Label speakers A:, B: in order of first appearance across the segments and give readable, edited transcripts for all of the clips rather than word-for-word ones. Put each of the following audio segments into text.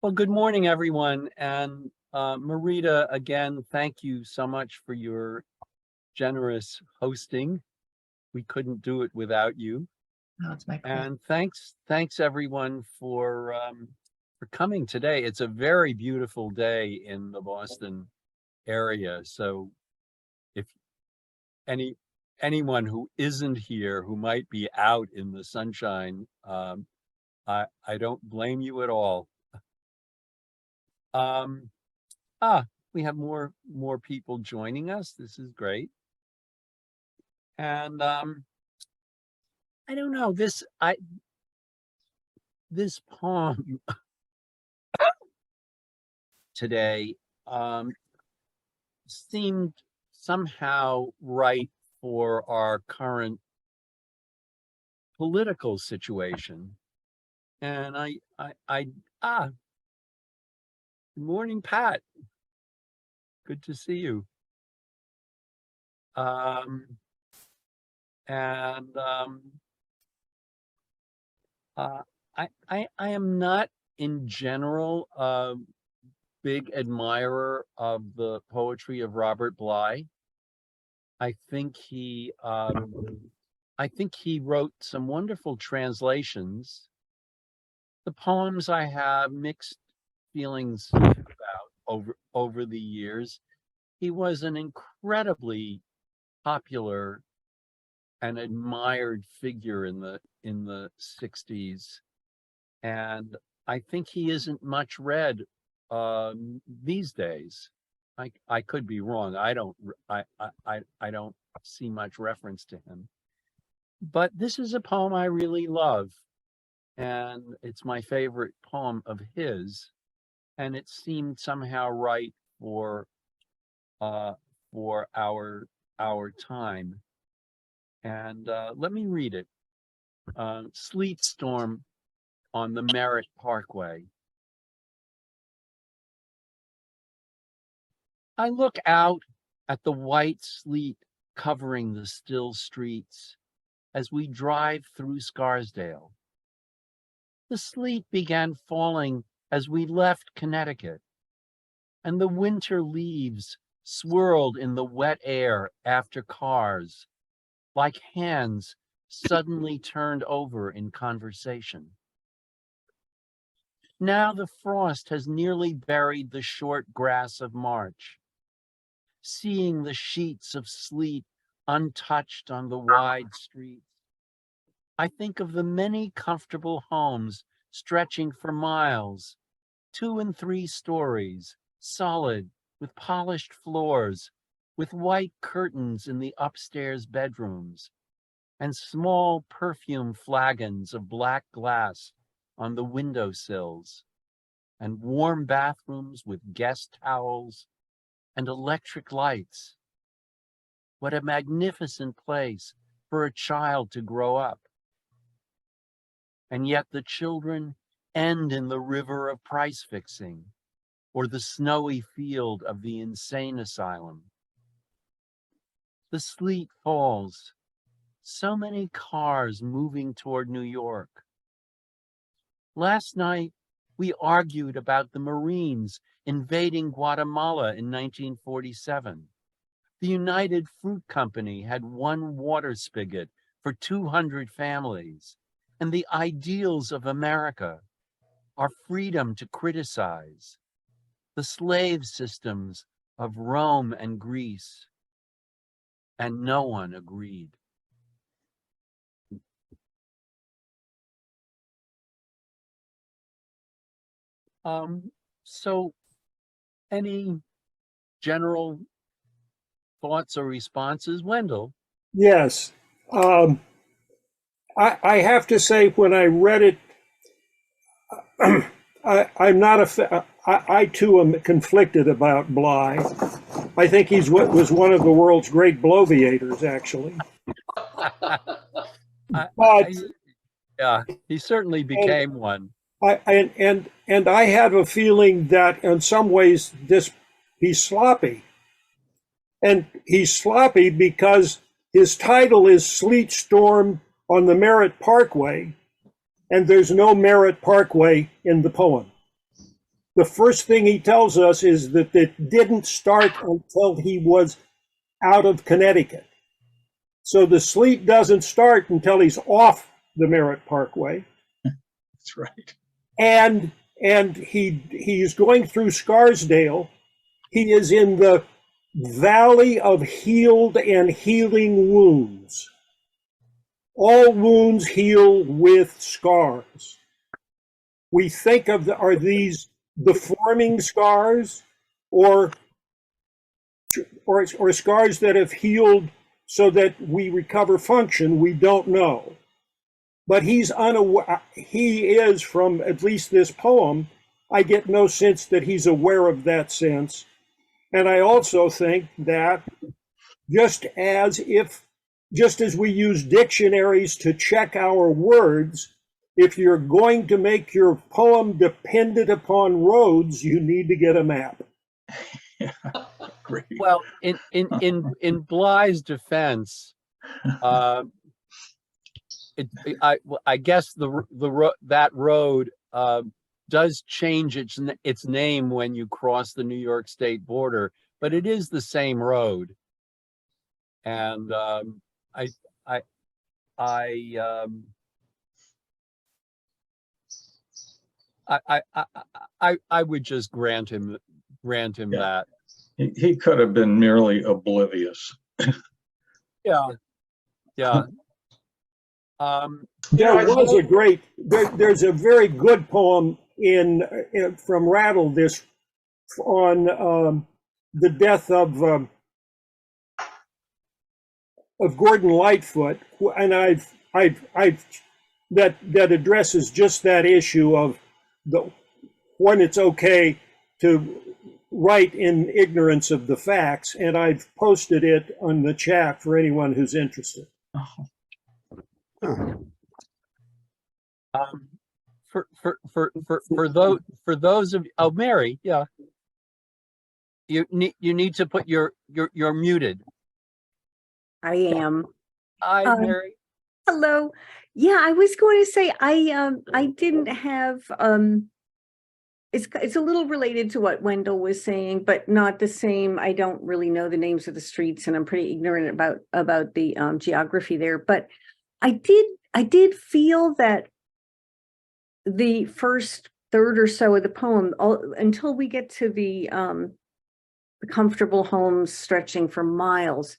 A: Well, good morning, everyone. And Marita, again, thank you so much for your generous hosting. We couldn't do it without you.
B: No, it's my pleasure.
A: And thanks everyone for coming today. It's a very beautiful day in the Boston area. So if anyone who isn't here, who might be out in the sunshine, I don't blame you at all. Um, we have more people joining us. This is great. And I don't know, this poem today seemed somehow right for our current political situation. And good morning, Pat. Good to see you. I am not in general a big admirer of the poetry of Robert Bly. I think he wrote some wonderful translations. The poems I have mixed feelings about over the years. He was an incredibly popular and admired figure in the 60s. And I think he isn't much read these days. I could be wrong. I don't see much reference to him. But this is a poem I really love, and it's my favorite poem of his, and it seemed somehow right for our time. And let me read it. Sleet storm on the Merritt Parkway. I look out at the white sleet covering the still streets as we drive through Scarsdale. The sleet began falling as we left Connecticut, and the winter leaves swirled in the wet air after cars, like hands suddenly turned over in conversation. Now the frost has nearly buried the short grass of March. Seeing the sheets of sleet untouched on the wide streets, I think of the many comfortable homes stretching for miles, 2 and 3 stories, solid, with polished floors, with white curtains in the upstairs bedrooms, and small perfume flagons of black glass on the windowsills, and warm bathrooms with guest towels and electric lights. What a magnificent place for a child to grow up. And yet the children end in the river of price fixing, or the snowy field of the insane asylum. The sleet falls, so many cars moving toward New York. Last night, we argued about the Marines invading Guatemala in 1947. The United Fruit Company had 1 water spigot for 200 families, and the ideals of America are freedom to criticize, the slave systems of Rome and Greece, and no one agreed. So any general thoughts or responses? Wendell?
C: Yes. I have to say, when I read it, I'm not I too am conflicted about Bly. I think was one of the world's great bloviators, actually.
A: Yeah, he certainly became one.
C: And I have a feeling that in some ways he's sloppy. And he's sloppy because his title is Sleet Storm on the Merritt Parkway, and there's no Merritt Parkway in the poem. the first thing he tells us is that it didn't start until he was out of Connecticut. So the sleet doesn't start until he's off the Merritt Parkway.
B: That's right.
C: And he's going through Scarsdale. He is in the valley of healed and healing wounds. All wounds heal with scars. We think of are these deforming scars or scars that have healed so that we recover function? We don't know. But he's unaware. He is, from at least this poem, I get no sense that he's aware of that sense. And I also think that just as we use dictionaries to check our words, if you're going to make your poem dependent upon roads, you need to get a map.
B: Yeah, great.
A: Well, in Bly's defense, I guess that road does change its name when you cross the New York State border, but it is the same road. And I would just grant him that.
B: He could have been merely oblivious.
A: Yeah.
C: There's a very good poem from Rattle on the death of Gordon Lightfoot, and that addresses just that issue of when it's okay to write in ignorance of the facts, and I've posted it on the chat for anyone who's interested.
A: For those of Mary, yeah, you need to put you're muted.
D: I am.
A: Hi, Mary.
D: Hello. Yeah, I was going to say I didn't have it's a little related to what Wendell was saying, but not the same. I don't really know the names of the streets, and I'm pretty ignorant about the geography there. But I did feel that the first third or so of the poem, until we get to the comfortable homes stretching for miles,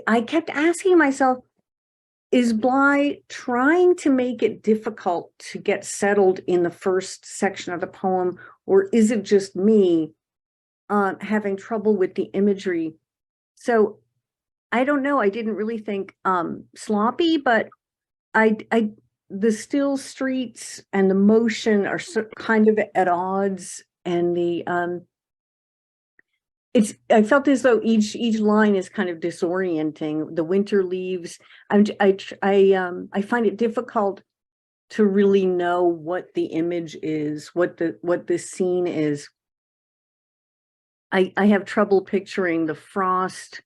D: I kept asking myself, is Bly trying to make it difficult to get settled in the first section of the poem, or is it just me having trouble with the imagery? So I don't know. I didn't really think sloppy, but the still streets and the motion are kind of at odds, and I felt as though each line is kind of disorienting. The winter leaves. I find it difficult to really know what the image is, what the scene is. I have trouble picturing the frost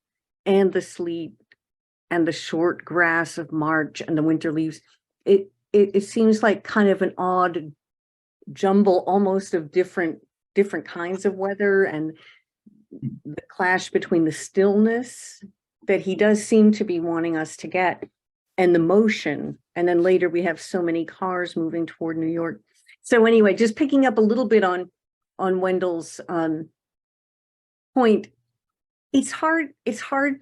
D: and the sleet and the short grass of March and the winter leaves. It seems like kind of an odd jumble, almost of different kinds of weather, and the clash between the stillness that he does seem to be wanting us to get and the motion. And then later we have so many cars moving toward New York. So anyway, just picking up a little bit on Wendell's point, it's hard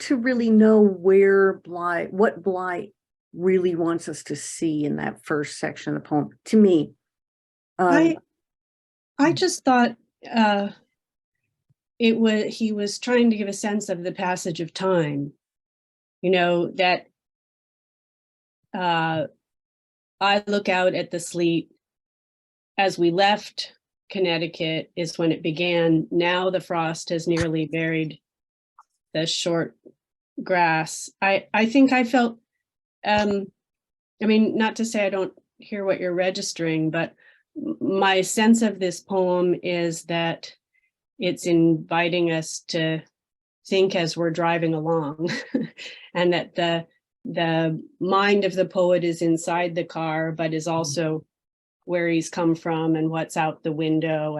D: to really know what Bly really wants us to see in that first section of the poem, to me.
E: I just thought he was trying to give a sense of the passage of time, that I look out at the sleet as we left Connecticut is when it began. Now the frost has nearly buried the short grass. I think I felt, not to say I don't hear what you're registering, but my sense of this poem is that it's inviting us to think as we're driving along, and that the mind of the poet is inside the car, but is also where he's come from and what's out the window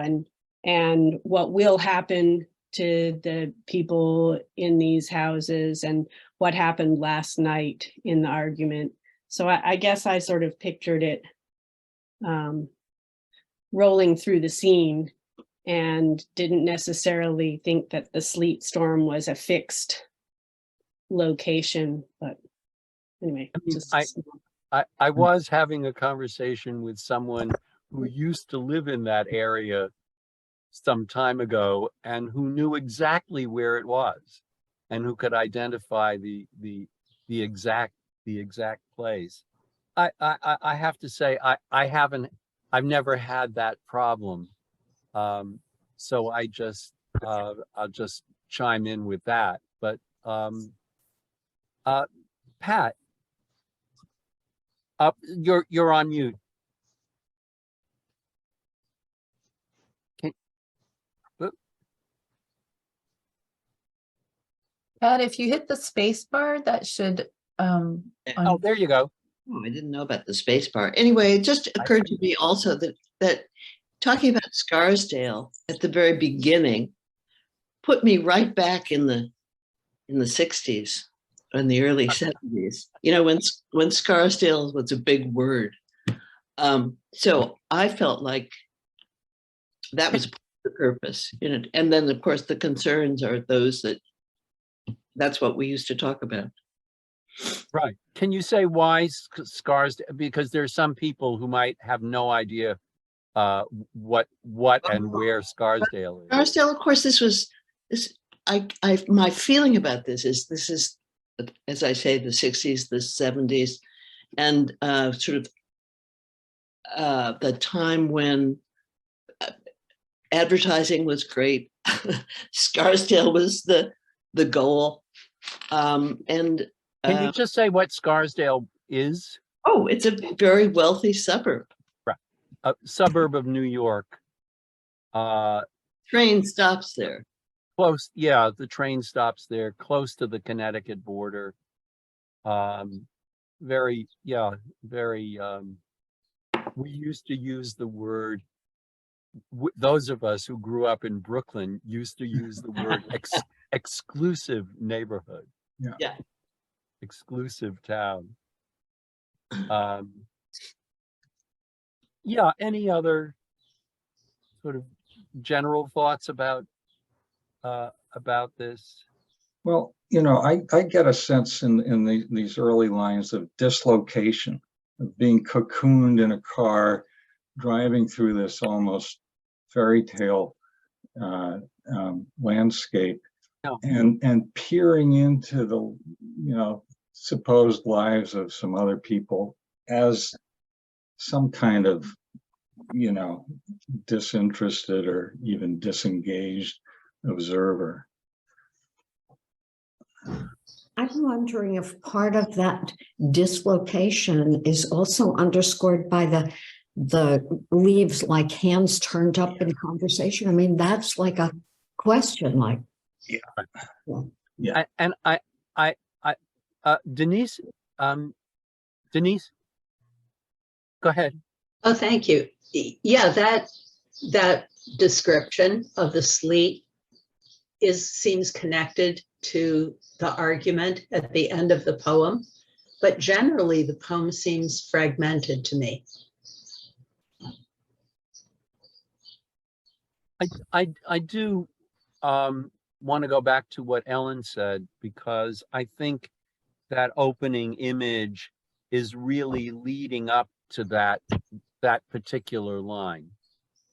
E: and what will happen to the people in these houses and what happened last night in the argument. So I guess I sort of pictured it rolling through the scene and didn't necessarily think that the sleet storm was a fixed location, but anyway.
A: I mean,
E: just-
A: I was having a conversation with someone who used to live in that area some time ago and who knew exactly where it was and who could identify the exact place. I have to say I've never had that problem. So I'll just chime in with that. But Pat, you're on mute.
F: Pat, if you hit the space bar, that should,
A: Oh, there you go.
G: Oh, I didn't know about the space bar. Anyway, it just occurred to me also that talking about Scarsdale at the very beginning put me right back in the 60s and the early 70s. You know, when Scarsdale was a big word. So I felt like that was the purpose, you know. And then of course the concerns are those that's what we used to talk about.
A: Right. Can you say why Scarsdale? Because there's some people who might have no idea what and where Scarsdale is.
G: Scarsdale, of course, my feeling about this is, as I say, the 60s, the 70s, and sort of the time when advertising was great. Scarsdale was the goal. And
A: Can you just say what Scarsdale is?
G: oh, it's a very wealthy suburb.
A: Right. A suburb of New York.
G: Train stops there.
A: Close, yeah, the train stops there, close to the Connecticut border. Very, we used to use the word, those of us who grew up in Brooklyn used to use the word exclusive neighborhood.
G: Yeah.
A: Exclusive town. Yeah, any other sort of general thoughts about this?
B: Well, you know, I get a sense in these early lines of dislocation, of being cocooned in a car, driving through this almost fairy tale landscape,
A: Yeah.
B: and peering into the, you know, supposed lives of some other people as some kind of, you know, disinterested or even disengaged observer.
H: I'm wondering if part of that dislocation is also underscored by the leaves like hands turned up in conversation. I mean, that's like a question, like.
B: Yeah.
A: And Denise, go ahead.
I: Oh, thank you. Yeah, that description of the sleet seems connected to the argument at the end of the poem, but generally the poem seems fragmented to me.
A: I do want to go back to what Ellen said, because I think that opening image is really leading up to that particular line.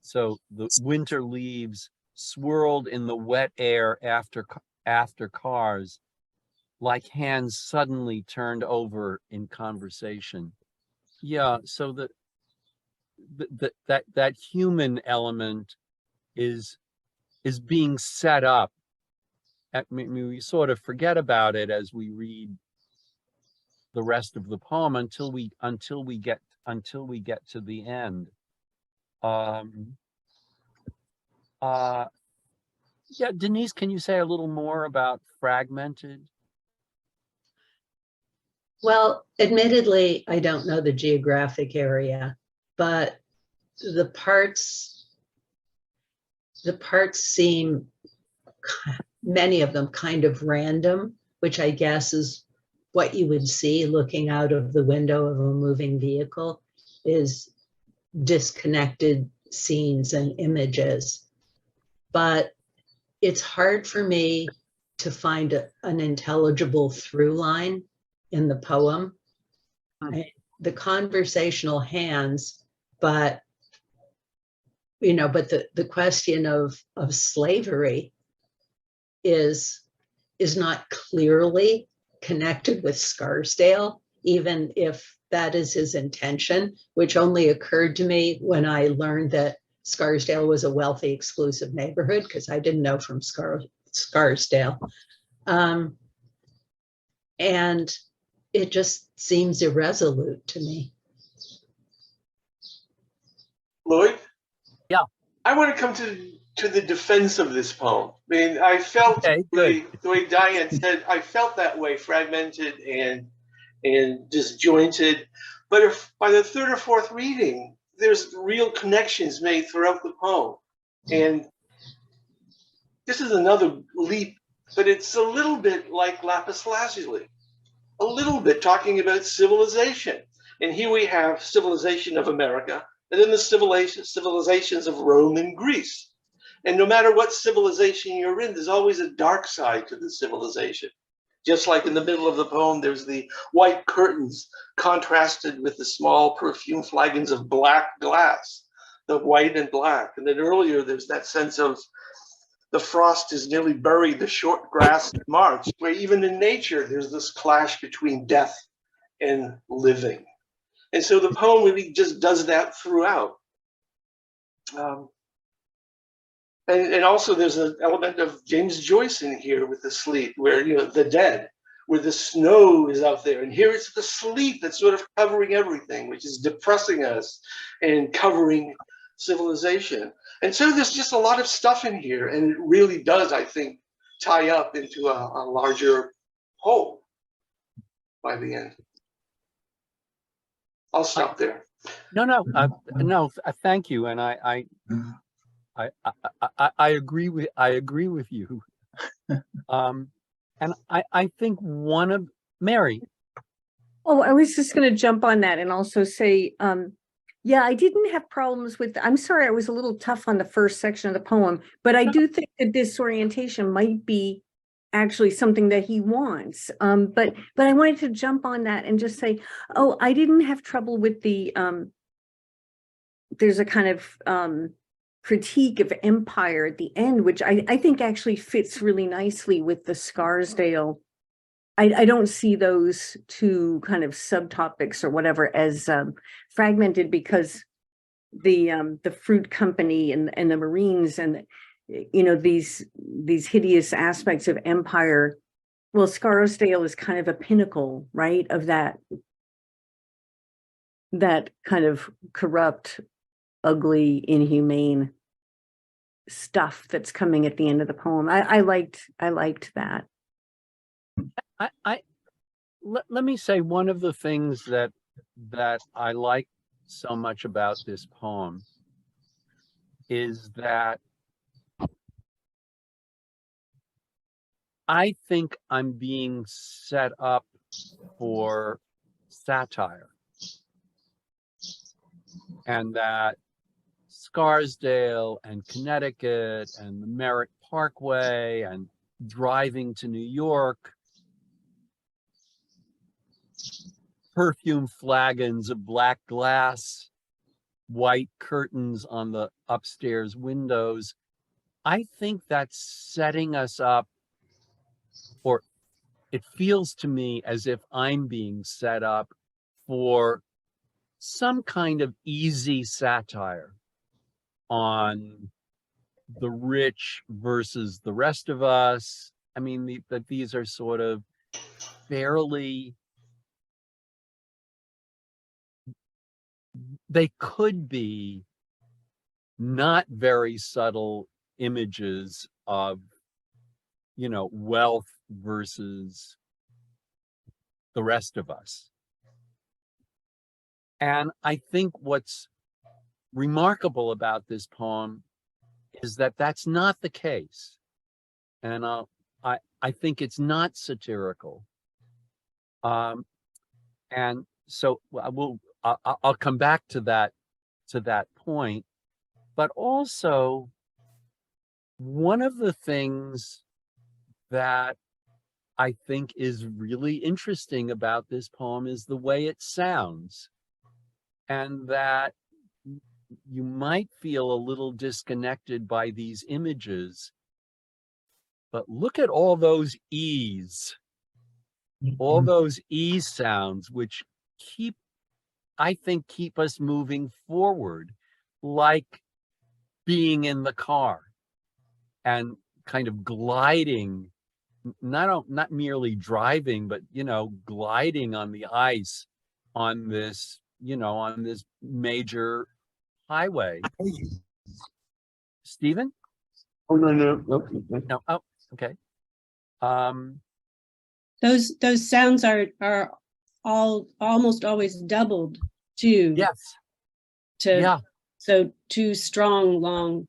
A: So the winter leaves swirled in the wet air after cars, like hands suddenly turned over in conversation. Yeah, so that human element is being set up. I mean, we sort of forget about it as we read the rest of the poem until we get to the end. Yeah, Denise, can you say a little more about fragmented?
I: Well, admittedly, I don't know the geographic area, but the parts seem, many of them kind of random, which I guess is what you would see looking out of the window of a moving vehicle, is disconnected scenes and images. But it's hard for me to find an intelligible through line in the poem. The conversational hands, but the question of slavery is not clearly connected with Scarsdale, even if that is his intention, which only occurred to me when I learned that Scarsdale was a wealthy, exclusive neighborhood, because I didn't know from Scarsdale. And it just seems irresolute to me.
J: Lloyd?
A: Yeah.
J: I want to come to the defense of this poem. I mean, I felt
A: Okay,
J: the way Diane said, I felt that way, fragmented and disjointed. But if by the third or fourth reading, there's real connections made throughout the poem. And this is another leap, but it's a little bit like Lapis Lazuli, a little bit talking about civilization. And here we have civilization of America, and then the civilizations of Rome and Greece. And no matter what civilization you're in, there's always a dark side to the civilization. Just like in the middle of the poem, there's the white curtains contrasted with the small perfume flagons of black glass, the white and black. And then earlier, there's that sense of the frost has nearly buried the short grass in March, where even in nature, there's this clash between death and living. And so the poem really just does that throughout. And also there's an element of James Joyce in here with the sleet, where, the dead, where the snow is out there. And here it's the sleet that's sort of covering everything, which is depressing us and covering civilization. And so there's just a lot of stuff in here. And it really does, I think, tie up into a larger whole by the end. I'll stop there.
A: No, thank you. And I agree with you. And I think one of Mary.
D: Oh, I was just going to jump on that and also say, yeah, I didn't have problems with, I'm sorry, I was a little tough on the first section of the poem, but I do think that disorientation might be actually something that he wants. But I wanted to jump on that and just say, oh, I didn't have trouble with the, there's a kind of critique of empire at the end, which I think actually fits really nicely with the Scarsdale. I don't see those two kind of subtopics or whatever as fragmented, because the fruit company and the Marines and these hideous aspects of empire. Well, Scarsdale is kind of a pinnacle, right, of that kind of corrupt, ugly, inhumane stuff that's coming at the end of the poem. I liked that.
A: Let me say, one of the things that I like so much about this poem is that I think I'm being set up for satire, and that Scarsdale and Connecticut and the Merritt Parkway and driving to New York, perfume flagons of black glass, white curtains on the upstairs windows. I think that's setting us up, or it feels to me as if I'm being set up for some kind of easy satire on the rich versus the rest of us. I mean, that these are sort of fairly, they could be not very subtle images of, wealth versus the rest of us. And I think what's remarkable about this poem is that that's not the case. And I think it's not satirical. And so I'll come back to that point. But also, one of the things that I think is really interesting about this poem is the way it sounds, and that you might feel a little disconnected by these images, but look at all those E's, all those E sounds, which I think keep us moving forward, like being in the car and kind of gliding, not merely driving, but, gliding on the ice on this, on this major highway. Stephen?
J: Oh, no.
A: No. Oh, okay.
E: Those sounds are all almost always doubled too.
A: Yes.
E: Yeah. So too strong, long.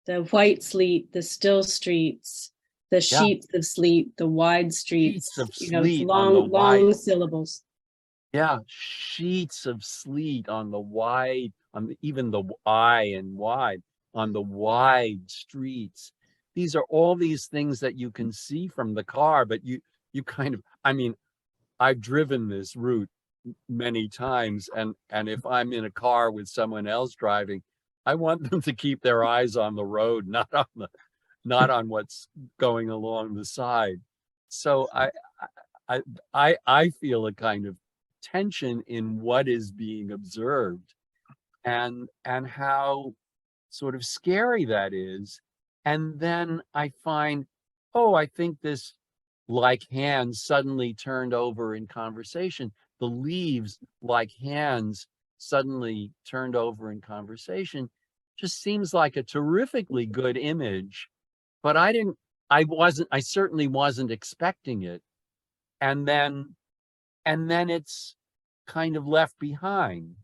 E: The white sleet, the still streets, the sheets of sleet, the wide streets.
A: Sheets of sleet on
E: long,
A: the
E: long
A: wide
E: syllables.
A: Yeah, sheets of sleet on the wide, even the I and wide, on the wide streets. These are all these things that you can see from the car, but you kind of, I've driven this route many times, and if I'm in a car with someone else driving, I want them to keep their eyes on the road, not on what's going along the side. So I feel a kind of tension in what is being observed, and how sort of scary that is. And then I find, I think this, like hands suddenly turned over in conversation. The leaves, like hands suddenly turned over in conversation, just seems like a terrifically good image. But I certainly wasn't expecting it. And then it's kind of left behind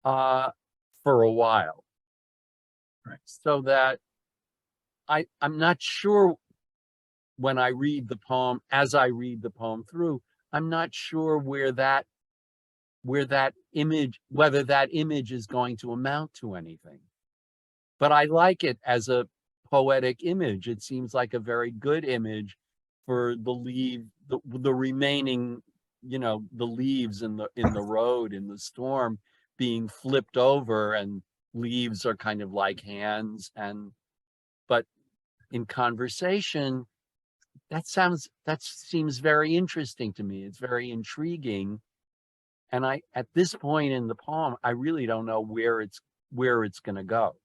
A: for a while.
B: Right.
A: So that I'm not sure when I read the poem, as I read the poem through, I'm not sure whether that image is going to amount to anything. But I like it as a poetic image. It seems like a very good image for the remaining, the leaves in the road in the storm being flipped over, and leaves are kind of like hands. But in conversation, that seems very interesting to me. It's very intriguing. And at this point in the poem, I really don't know where it's going to go.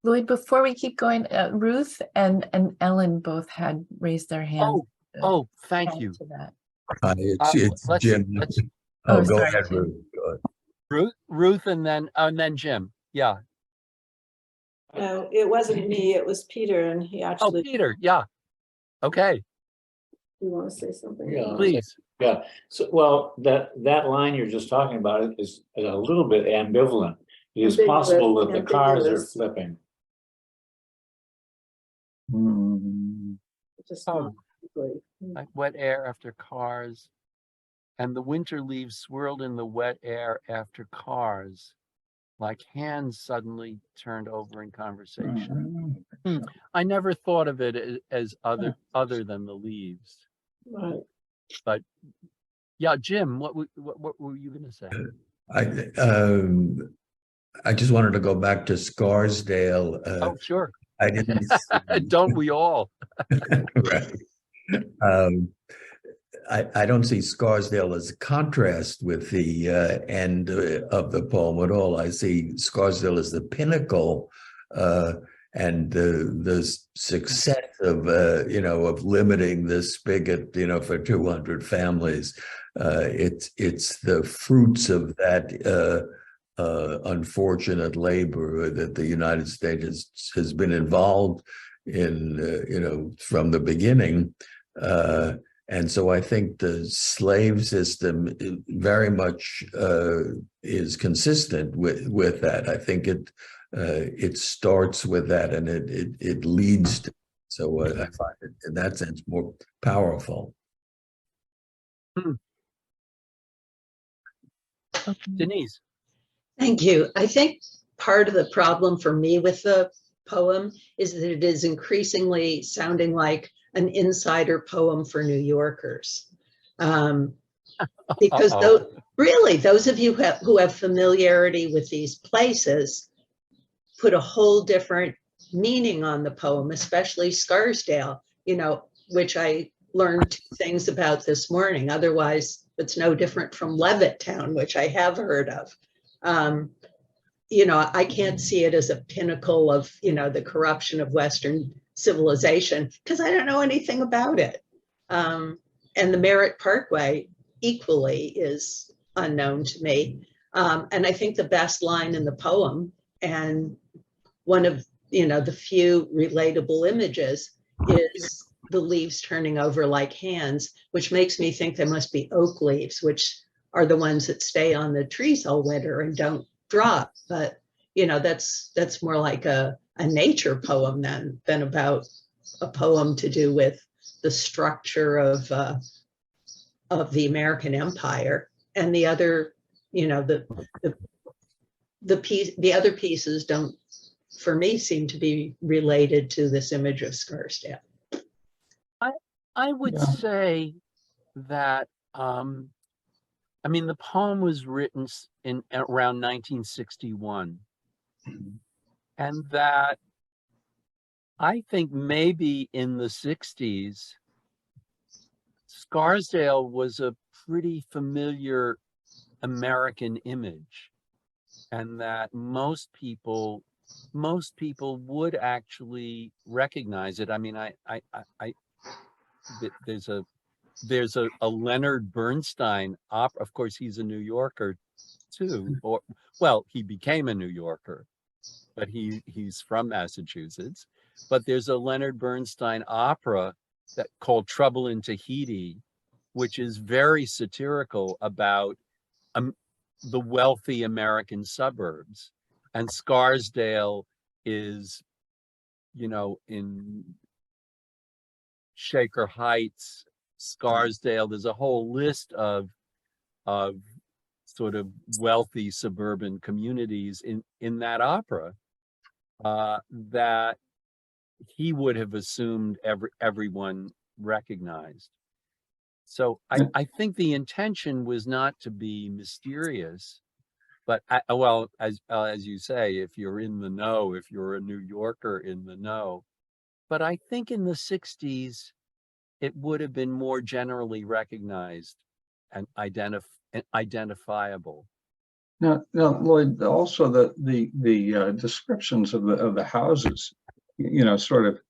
F: Lloyd, before we keep going, Ruth and Ellen both had raised their hands.
A: Oh, thank you.
F: To that.
K: It's Jim. Go
F: sorry,
K: ahead,
F: Jim.
K: Ruth.
A: Ruth, and then Jim. Yeah.
L: No, it wasn't me, it was Peter, and he actually.
A: Oh, Peter, yeah. Okay.
L: You want to say something?
M: Yeah.
A: Please.
M: Yeah. So, well, that line you're just talking about is a little bit ambivalent. It is possible that the cars are flipping.
L: Just
A: like wet air after cars, and the winter leaves swirled in the wet air after cars, like hands suddenly turned over in conversation. I never thought of it as other than the leaves.
L: Right.
A: But yeah, Jim, what were you going to say?
K: I just wanted to go back to Scarsdale.
A: Oh, sure.
K: I didn't.
A: Don't we all?
K: Right. I don't see Scarsdale as a contrast with the end of the poem at all. I see Scarsdale as the pinnacle and the success of of limiting the spigot for 200 families. It's the fruits of that unfortunate labor that the United States has been involved in from the beginning. And so I think the slave system very much is consistent with that. I think it starts with that, and it leads to. So I find it in that sense more powerful.
A: Denise.
I: Thank you. I think part of the problem for me with the poem is that it is increasingly sounding like an insider poem for New Yorkers. Because really, those of you who have familiarity with these places put a whole different meaning on the poem, especially Scarsdale, which I learned 2 things about this morning. Otherwise, it's no different from Levittown, which I have heard of. I can't see it as a pinnacle of, the corruption of Western civilization because I don't know anything about it. And the Merritt Parkway equally is unknown to me. And I think the best line in the poem, and one of, the few relatable images, is the leaves turning over like hands, which makes me think they must be oak leaves, which are the ones that stay on the trees all winter and don't drop. But that's more like a nature poem than about a poem to do with the structure of the American Empire. And the other, the other pieces don't, for me, seem to be related to this image of Scarsdale.
A: I would say that the poem was written in around 1961, and that I think maybe in the 60s, Scarsdale was a pretty familiar American image, and that most people would actually recognize it. I mean, there's a Leonard Bernstein opera. Of course, he's a New Yorker too, he became a New Yorker, but he's from Massachusetts. But there's a Leonard Bernstein opera called Trouble in Tahiti, which is very satirical about the wealthy American suburbs. And Scarsdale is, in Shaker Heights, Scarsdale, there's a whole list of sort of wealthy suburban communities in that opera that he would have assumed everyone recognized. So I think the intention was not to be mysterious, but as you say, if you're in the know, if you're a New Yorker in the know, but I think in the 60s, it would have been more generally recognized and identifiable.
B: Now, Lloyd, also the descriptions of the houses, sort of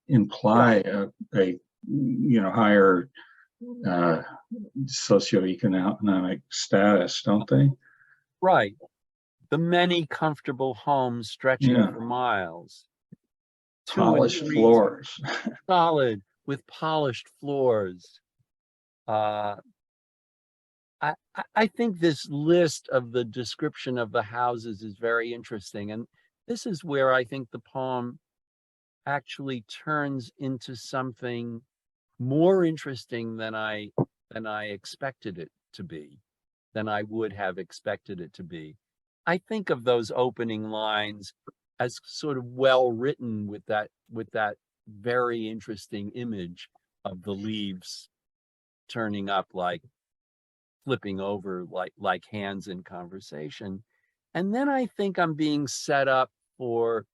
B: imply a higher socioeconomic status, don't they?
A: Right. The many comfortable homes stretching for miles.
B: Polished floors.
A: Solid with polished floors. I think this list of the description of the houses is very interesting. And this is where I think the poem actually turns into something more interesting than I expected it to be, than I would have expected it to be. I think of those opening lines as sort of well written with that very interesting image of the leaves turning up, like flipping over like hands in conversation. And then I think I'm being set up for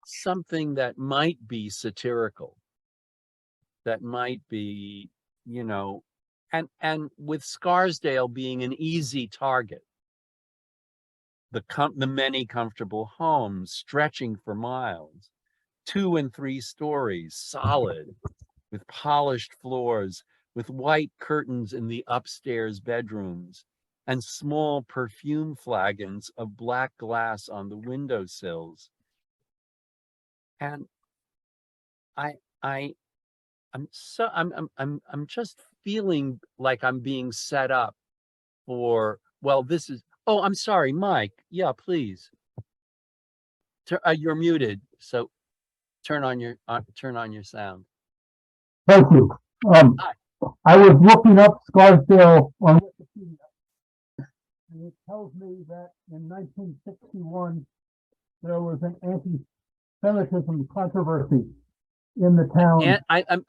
A: something that might be satirical, that might be, and with Scarsdale being an easy target, the many comfortable homes stretching for miles, 2 and 3 stories, solid, with polished floors, with white curtains in the upstairs bedrooms, and small perfume flagons of black glass on the windowsills. And I I'm just feeling like I'm being set up for, well, this is, oh, I'm sorry, Mike. Yeah, please. You're muted, so turn on your sound.
N: Thank you.
A: Hi.
N: I was looking up Scarsdale on Wikipedia, and it tells me that in 1961 there was an anti-Semitism controversy in the town.
A: And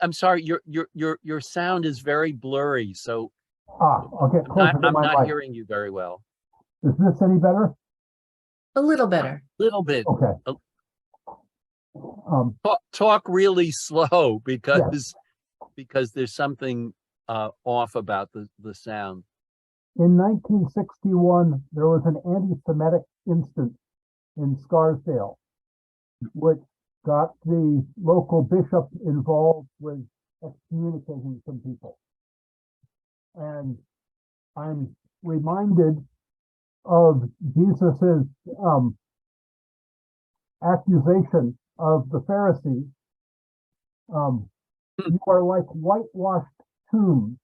A: I'm sorry, your sound is very blurry, so
N: I'll get closer to
A: I'm
N: my
A: not
N: mic.
A: hearing you very well.
N: Is this any better?
F: A little better.
A: Little bit.
N: Okay.
A: Talk really slow because there's something off about the sound.
N: In 1961, there was an anti-Semitic instance in Scarsdale, which got the local bishop involved with excommunicating some people. And I'm reminded of Jesus's accusation of the Pharisees. You are like whitewashed tombs,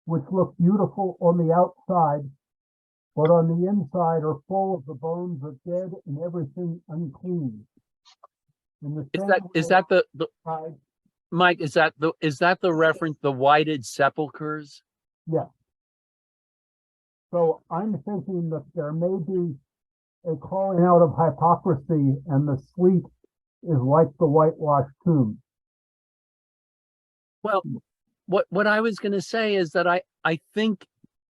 N: which look beautiful on the outside, but on the inside are full of the bones of dead and everything unclean.
A: Is that the Mike? Is that the reference, the whited sepulchres?
N: Yeah. So I'm thinking that there may be a calling out of hypocrisy, and the sleep is like the whitewashed tomb.
A: Well, what I was going to say is that I think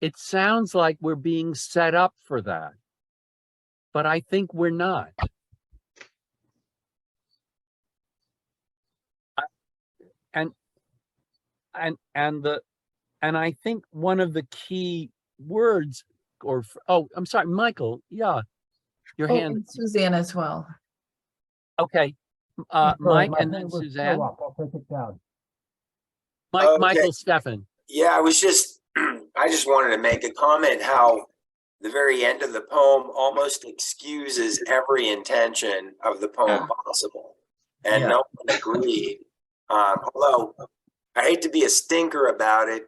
A: it sounds like we're being set up for that, but I think we're not. And I think one of the key words, I'm sorry, Michael. Yeah, your hand.
F: And Suzanne as well.
A: Okay, Mike, and then Suzanne.
N: I'll take it down.
A: Michael Steffen.
O: Yeah, I just wanted to make a comment how the very end of the poem almost excuses every intention of the poem possible, and no one agreed. Although I hate to be a stinker about it,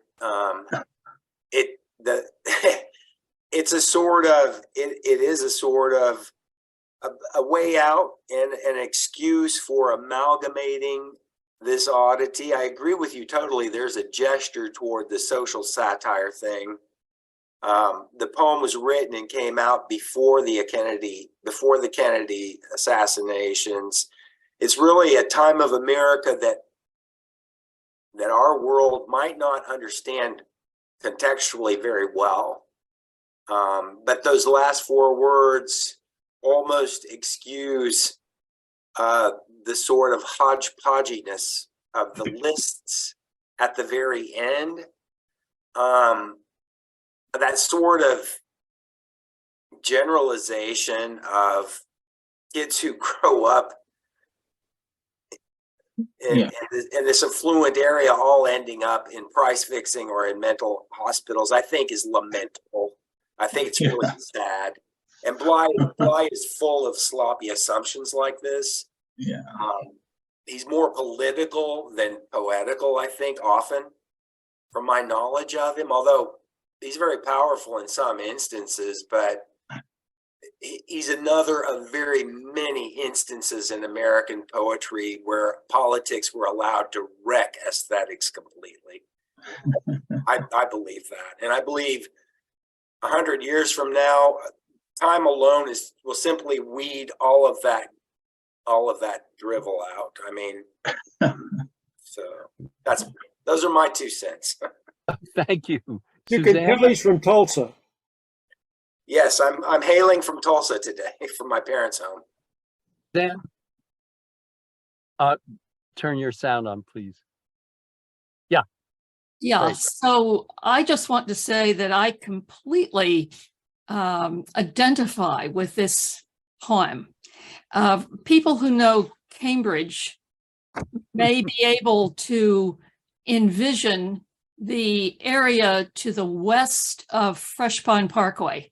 O: it's a sort of it is a sort of a way out and an excuse for amalgamating this oddity. I agree with you totally. There's a gesture toward the social satire thing. The poem was written and came out before the Kennedy assassinations. It's really a time of America that our world might not understand contextually very well. But those last four words almost excuse the sort of hodgepodginess of the lists at the very end. That sort of generalization of kids who grow up in this affluent area all ending up in price fixing or in mental hospitals, I think is lamentable. I think it's really sad. And Bly is full of sloppy assumptions like this.
B: Yeah.
O: He's more political than poetical, I think, often, from my knowledge of him, although he's very powerful in some instances, but he's another of very many instances in American poetry where politics were allowed to wreck aesthetics completely. I believe that. And I believe 100 years from now, time alone will simply weed all of that drivel out. I mean, so those are my 2 cents.
A: Thank you.
C: You can tell he's from Tulsa.
O: Yes, I'm hailing from Tulsa today, from my parents' home.
A: Dan, turn your sound on, please. Yeah.
P: Yeah. So I just want to say that I completely identify with this poem. People who know Cambridge may be able to envision the area to the west of Fresh Pond Parkway.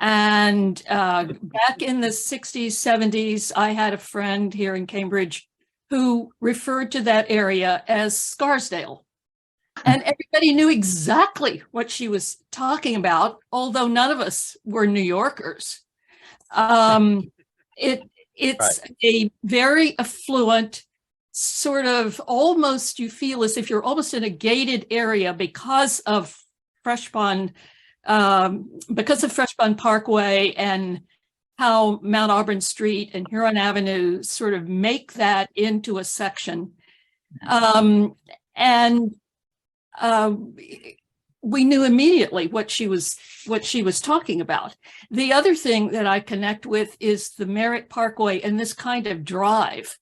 P: And back in the 60s, 70s, I had a friend here in Cambridge who referred to that area as Scarsdale. And everybody knew exactly what she was talking about, although none of us were New Yorkers. It's a very affluent, sort of almost, you feel as if you're almost in a gated area because of Fresh Pond Parkway and how Mount Auburn Street and Huron Avenue sort of make that into a section. We knew immediately what she was talking about. The other thing that I connect with is the Merritt Parkway and this kind of drive.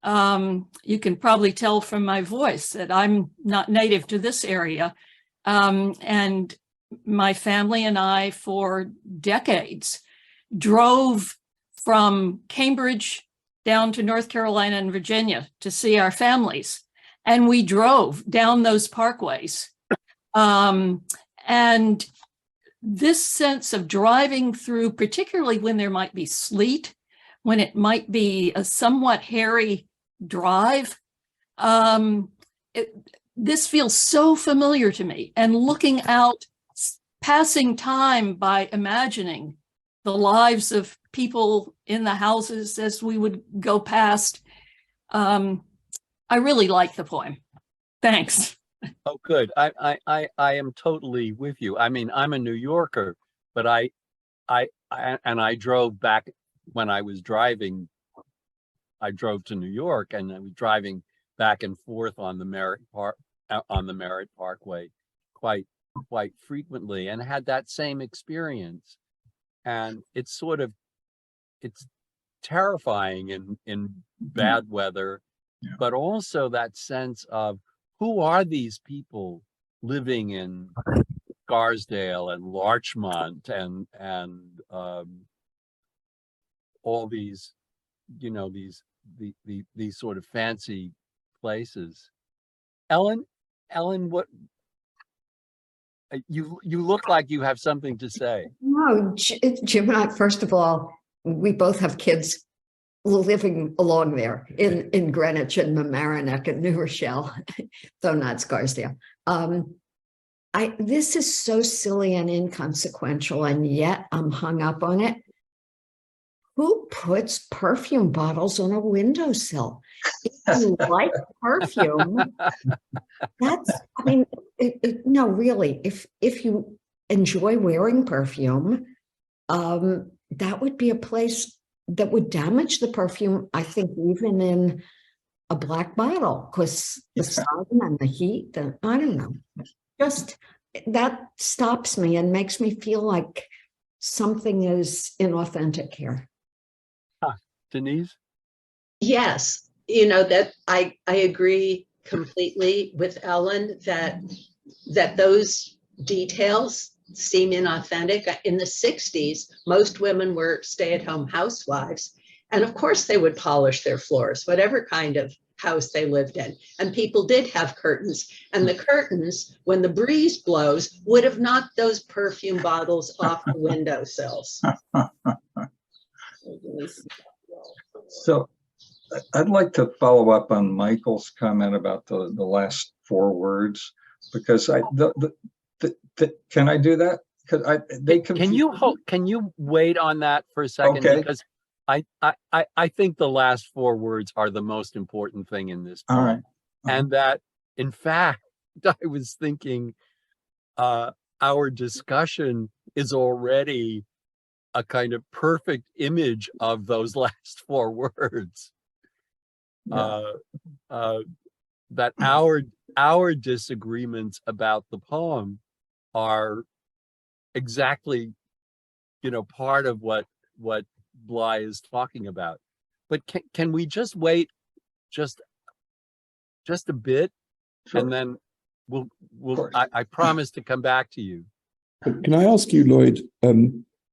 P: You can probably tell from my voice that I'm not native to this area. And my family and I, for decades, drove from Cambridge down to North Carolina and Virginia to see our families. And we drove down those parkways. And this sense of driving through, particularly when there might be sleet, when it might be a somewhat hairy drive, this feels so familiar to me. And looking out, passing time by imagining the lives of people in the houses as we would go past. I really like the poem. Thanks.
A: Oh, good. I am totally with you. I mean, I'm a New Yorker, but I drove back when I was driving. I drove to New York, and I was driving back and forth on the Merritt Parkway quite frequently, and had that same experience. And it's terrifying in bad weather, but also that sense of, who are these people living in Scarsdale and Larchmont and all these, these sort of fancy places? Ellen, what you look like you have something to say.
H: No, Jim and I, first of all, we both have kids living along there in Greenwich and Mamaroneck and New Rochelle, though not Scarsdale. This is so silly and inconsequential, and yet I'm hung up on it. Who puts perfume bottles on a windowsill? If you like perfume, no, really, if you enjoy wearing perfume, that would be a place that would damage the perfume, I think, even in a black bottle, because the sun and the heat, and I don't know, just that stops me and makes me feel like something is inauthentic here.
A: Denise?
I: Yes, that I agree completely with Ellen that those details seem inauthentic. In the 60s, most women were stay-at-home housewives. And of course they would polish their floors, whatever kind of house they lived in. And people did have curtains. And the curtains, when the breeze blows, would have knocked those perfume bottles off the windowsills.
B: So I'd like to follow up on Michael's comment about the last four words, because can I do that? Because
A: Can you wait on that for a second?
B: Okay.
A: Because I think the last four words are the most important thing in this poem.
B: All right.
A: And that, in fact, I was thinking our discussion is already a kind of perfect image of those last four words.
B: Yeah.
A: That our disagreements about the poem are exactly, part of what Bly is talking about. But can we just wait just a bit? Sure. And then I promise to come back to you.
Q: Can I ask you, Lloyd,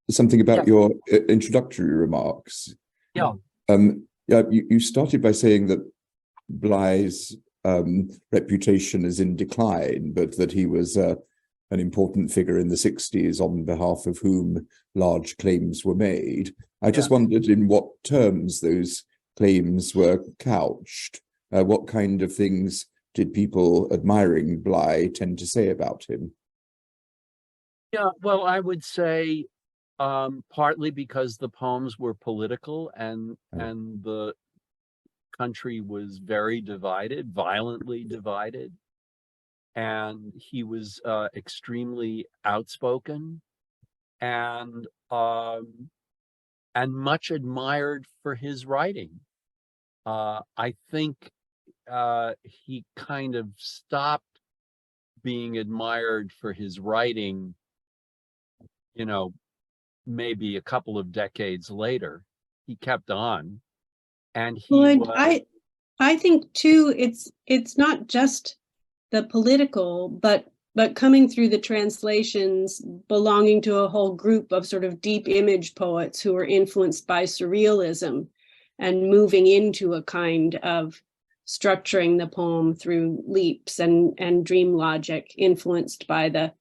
Q: something about your introductory remarks?
A: Yeah.
Q: You started by saying that Bly's reputation is in decline, but that he was an important figure in the 60s on behalf of whom large claims were made. I just wondered in what terms those claims were couched? What kind of things did people admiring Bly tend to say about him?
A: Yeah, well, I would say partly because the poems were political and the country was very divided, violently divided, and he was extremely outspoken and much admired for his writing. I think he kind of stopped being admired for his writing, you know, maybe a couple of decades later. He kept on, and he
E: Lloyd,
A: was.
E: I think too, it's not just the political, but coming through the translations, belonging to a whole group of sort of deep image poets who were influenced by surrealism and moving into a kind of structuring the poem through leaps and dream logic, influenced by the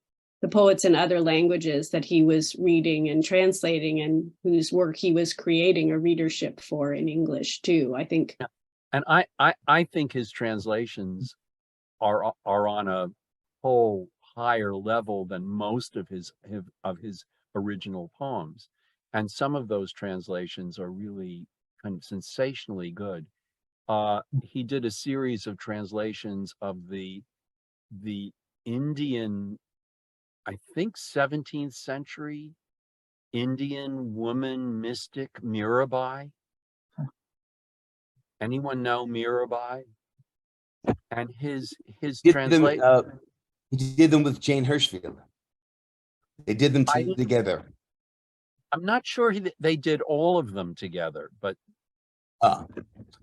E: poets in other languages that he was reading and translating, and whose work he was creating a readership for in English too, I think.
A: Yeah. And I think his translations are on a whole higher level than most of his original poems. And some of those translations are really kind of sensationally good. He did a series of translations of the Indian, I think 17th century Indian woman mystic Mirabai. Anyone know Mirabai? And his translation.
R: He did them with Jane Hirschfield. They did them together.
A: I'm not sure they did all of them together, but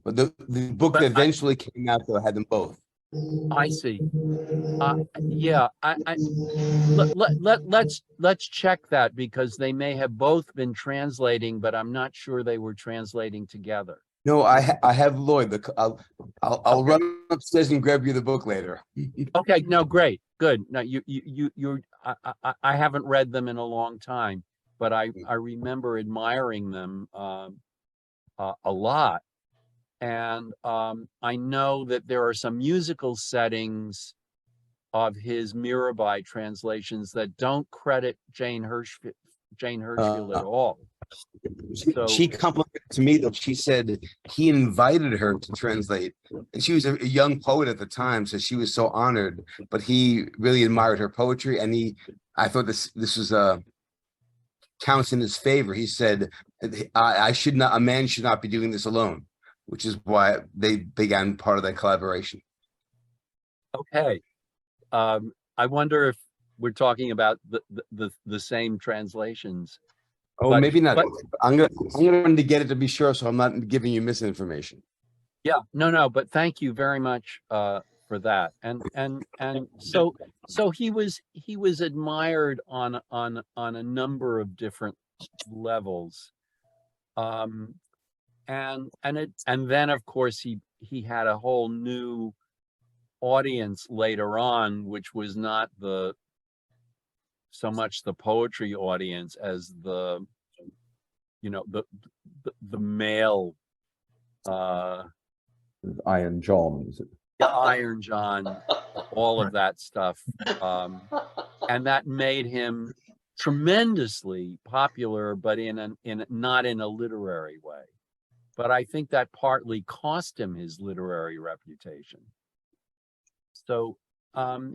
R: but the book that eventually came out though had them both.
A: I see. Yeah, let's check that, because they may have both been translating, but I'm not sure they were translating together.
R: No, I have Lloyd. I'll run upstairs and grab you the book later.
A: Okay, no, great, good. No, I haven't read them in a long time, but I remember admiring them a lot. And I know that there are some musical settings of his Mirabai translations that don't credit Jane Hirschfield at all. So,
R: she complimented to me though. She said he invited her to translate, and she was a young poet at the time, so she was so honored. But he really admired her poetry, and I thought this was counts in his favor. He said, a man should not be doing this alone," which is why they began part of that collaboration.
A: Okay, I wonder if we're talking about the same translations.
R: Oh, maybe not. I'm gonna get it to be sure, so I'm not giving you misinformation.
A: Yeah, no, but thank you very much for that. And so he was admired on a number of different levels. And then of course he had a whole new audience later on, which was not so much the poetry audience as the male
Q: Iron John, is it?
A: Iron John, all of that stuff, and that made him tremendously popular, but not in a literary way. But I think that partly cost him his literary reputation. So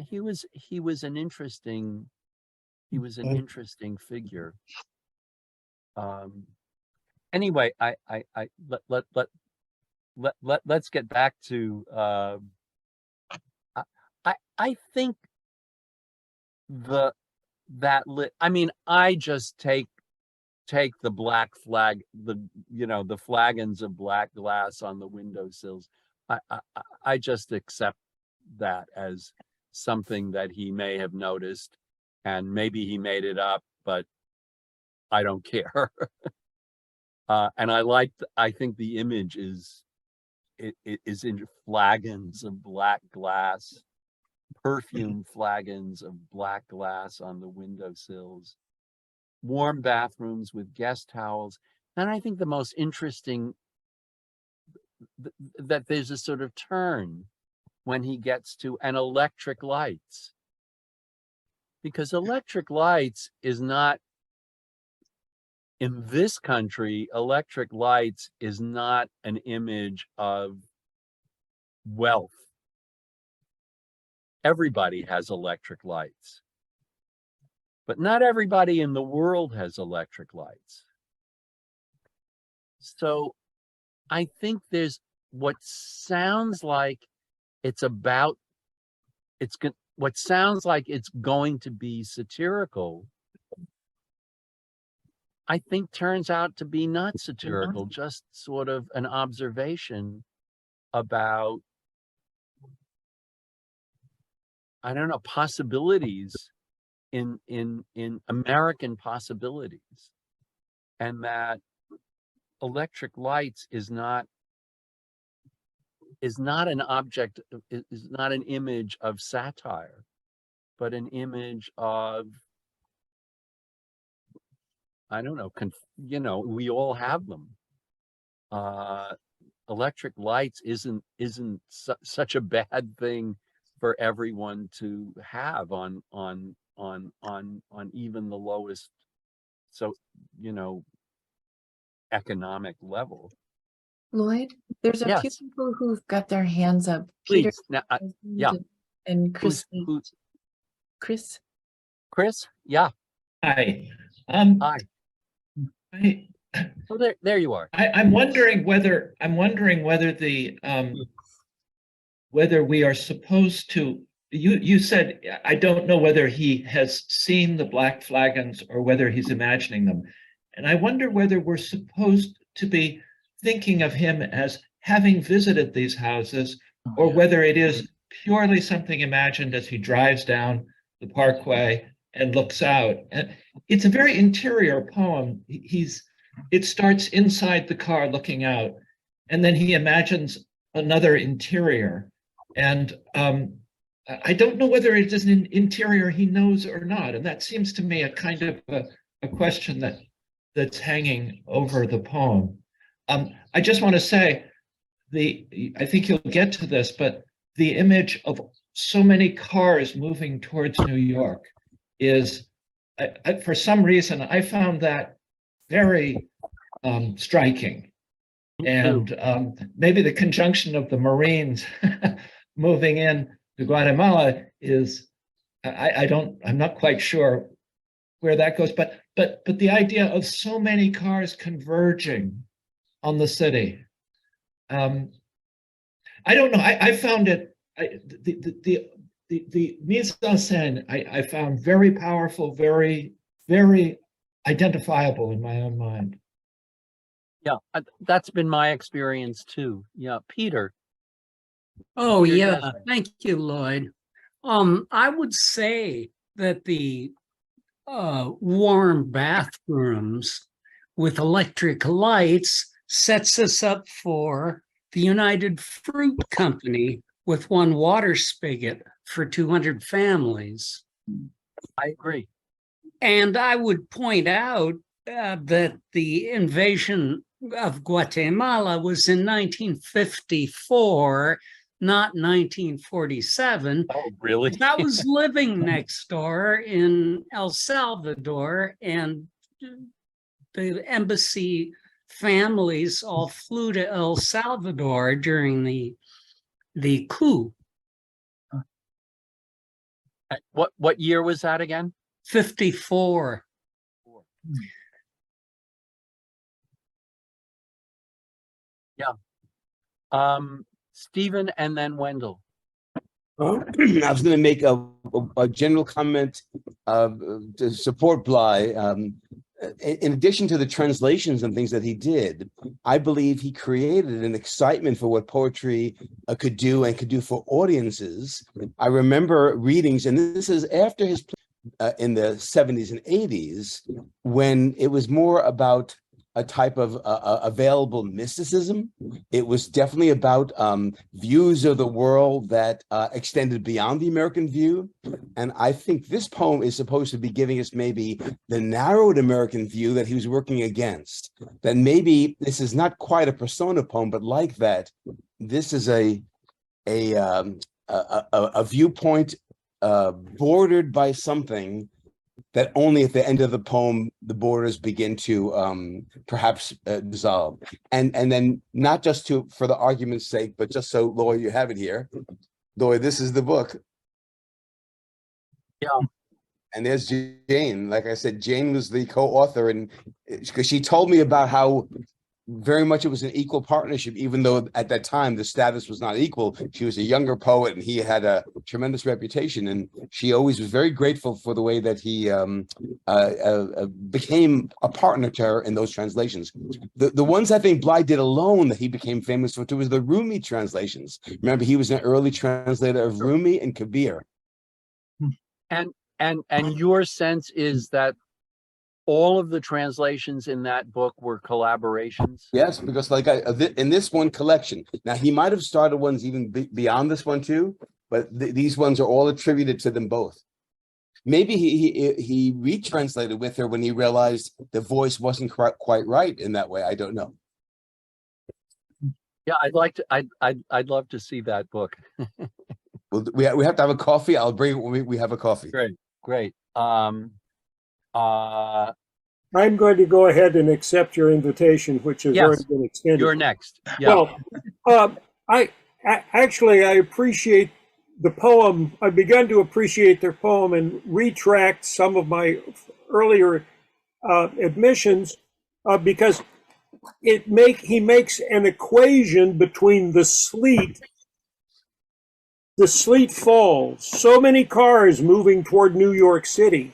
A: he was an interesting figure. Anyway, let's get back to I think I just take the black flag, the flagons of black glass on the windowsills. I just accept that as something that he may have noticed, and maybe he made it up, but I don't care. And I think the image is in flagons of black glass, perfume flagons of black glass on the windowsills, warm bathrooms with guest towels. And I think the most interesting that there's a sort of turn when he gets to an electric lights. Because electric lights is not, in this country, electric lights is not an image of wealth. Everybody has electric lights. But not everybody in the world has electric lights. So I think there's what sounds like it's about, what sounds like it's going to be satirical, I think turns out to be not satirical, just sort of an observation about, I don't know, possibilities in American possibilities, and that electric lights is not an object, is not an image of satire, but an image of, I don't know, we all have them. Electric lights isn't such a bad thing for everyone to have on even the lowest, so economic level.
F: Lloyd, there's a few
A: Yes.
F: people who've got their hands up. Peter,
A: Please. Now, yeah.
F: and Chris.
A: Chris? Chris? Yeah.
S: Hi.
A: Hi. Oh, there you are.
S: I'm wondering whether the whether we are supposed to. You said, I don't know whether he has seen the black flagons or whether he's imagining them, and I wonder whether we're supposed to be thinking of him as having visited these houses, or whether it is purely something imagined as he drives down the parkway and looks out. And it's a very interior poem. It starts inside the car looking out, and then he imagines another interior. And I don't know whether it is an interior he knows or not. And that seems to me a kind of a question that's hanging over the poem. I just want to say, I think you'll get to this, but the image of so many cars moving towards New York is, for some reason, I found that very striking. And maybe the conjunction of the Marines moving in to Guatemala is, I'm not quite sure where that goes, but the idea of so many cars converging on the city. I don't know. I found it, the mise en scène I found very powerful, very, very identifiable in my own mind.
A: Yeah, that's been my experience too. Yeah, Peter.
T: Oh,
A: Peter
T: yeah.
A: Desmond.
T: Thank you, Lloyd. I would say that the warm bathrooms with electric lights sets us up for the United Fruit Company with one water spigot for 200 families.
A: I agree.
T: And I would point out that the invasion of Guatemala was in 1954, not 1947.
A: Oh, really?
T: I was living next door in El Salvador, and the embassy families all flew to El Salvador during the coup.
A: What year was that again?
T: 54.
A: Yeah. Stephen and then Wendell.
R: I was going to make a general comment to support Bly. In addition to the translations and things that he did, I believe he created an excitement for what poetry could do and could do for audiences. I remember readings, and this is after his in the 70s and 80s, when it was more about a type of available mysticism. It was definitely about views of the world that extended beyond the American view. And I think this poem is supposed to be giving us maybe the narrowed American view that he was working against. That maybe this is not quite a persona poem, but like that, this is a viewpoint bordered by something that only at the end of the poem the borders begin to perhaps dissolve, and then not just for the argument's sake, but just so, Lloyd, you have it here. Lloyd, this is the book.
A: Yeah.
R: And there's Jane. Like I said, Jane was the co-author, and because she told me about how very much it was an equal partnership, even though at that time the status was not equal. She was a younger poet and he had a tremendous reputation, and she always was very grateful for the way that he became a partner to her in those translations. The ones I think Bly did alone that he became famous for too was the Rumi translations. Remember, he was an early translator of Rumi and Kabir.
A: And your sense is that all of the translations in that book were collaborations?
R: Yes, because like in this one collection, now he might have started ones even beyond this one too, but these ones are all attributed to them both. Maybe he retranslated with her when he realized the voice wasn't quite right in that way. I don't know.
A: Yeah, I'd love to see that book.
R: Well, we have to have a coffee. I'll bring it when we have a coffee.
A: Great.
C: I'm going to go ahead and accept your invitation, which has already been extended.
A: You're next. Yeah.
C: Well, I appreciate the poem. I've begun to appreciate their poem and retract some of my earlier admissions because he makes an equation between the sleet falls, so many cars moving toward New York City.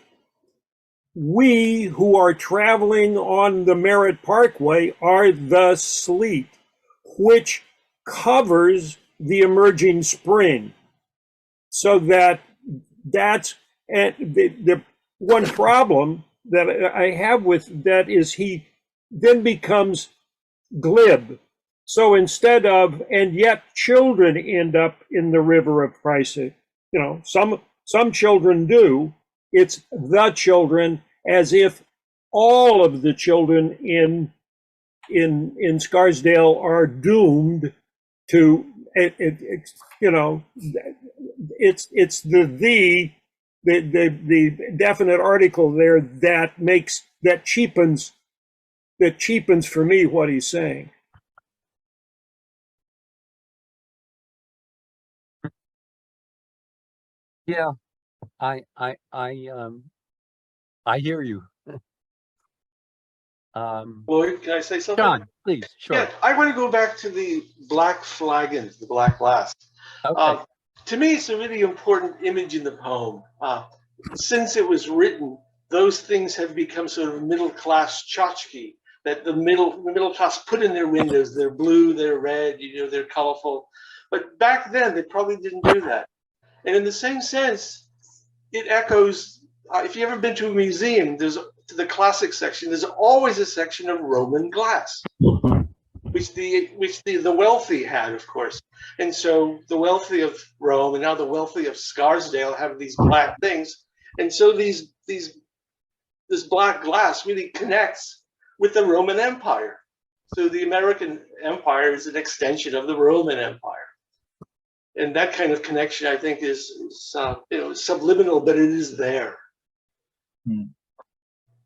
C: We who are traveling on the Merritt Parkway are the sleet, which covers the emerging spring. So that's the one problem that I have with that is he then becomes glib. So instead of, and yet children end up in the river of crisis. You know, some children do. It's the children, as if all of the children in Scarsdale are doomed to. You know, it's the definite article there that cheapens for me what he's saying.
A: Yeah, I hear you.
J: Lloyd, can I say something?
A: John, please. Sure.
J: Yeah, I want to go back to the black flagons, the black glass.
A: Okay.
J: To me, it's a really important image in the poem. Since it was written, those things have become sort of middle class tchotchke that the middle class put in their windows. They're blue, they're red, they're colorful. But back then, they probably didn't do that. And in the same sense, it echoes, if you've ever been to a museum, to the classic section, there's always a section of Roman glass, which the wealthy had, of course. And so the wealthy of Rome and now the wealthy of Scarsdale have these black things. And so this black glass really connects with the Roman Empire. So the American Empire is an extension of the Roman Empire. And that kind of connection, I think, is subliminal, but it is there.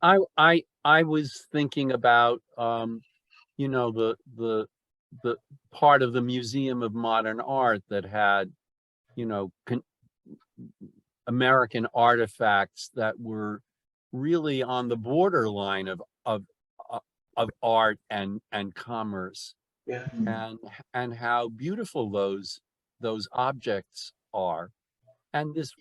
A: I was thinking about the part of the Museum of Modern Art that had American artifacts that were really on the borderline of art and commerce.
J: Yeah.
A: And how beautiful those objects are. And this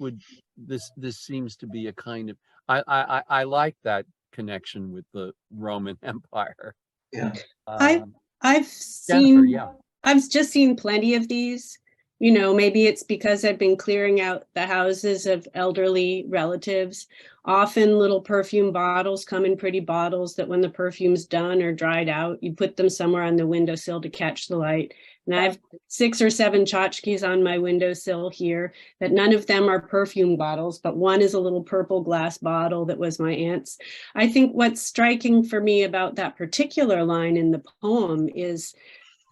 A: seems to be a kind of I like that connection with the Roman Empire.
J: Yeah.
E: I've
A: Jennifer,
E: seen I've just seen plenty of these, You know, maybe it's because I've been clearing out the houses of elderly relatives. Often little perfume bottles come in pretty bottles that when the perfume's done or dried out, you put them somewhere on the windowsill to catch the light. And I have 6 or 7 tchotchkes on my windowsill here that none of them are perfume bottles, but one is a little purple glass bottle that was my aunt's. I think what's striking for me about that particular line in the poem is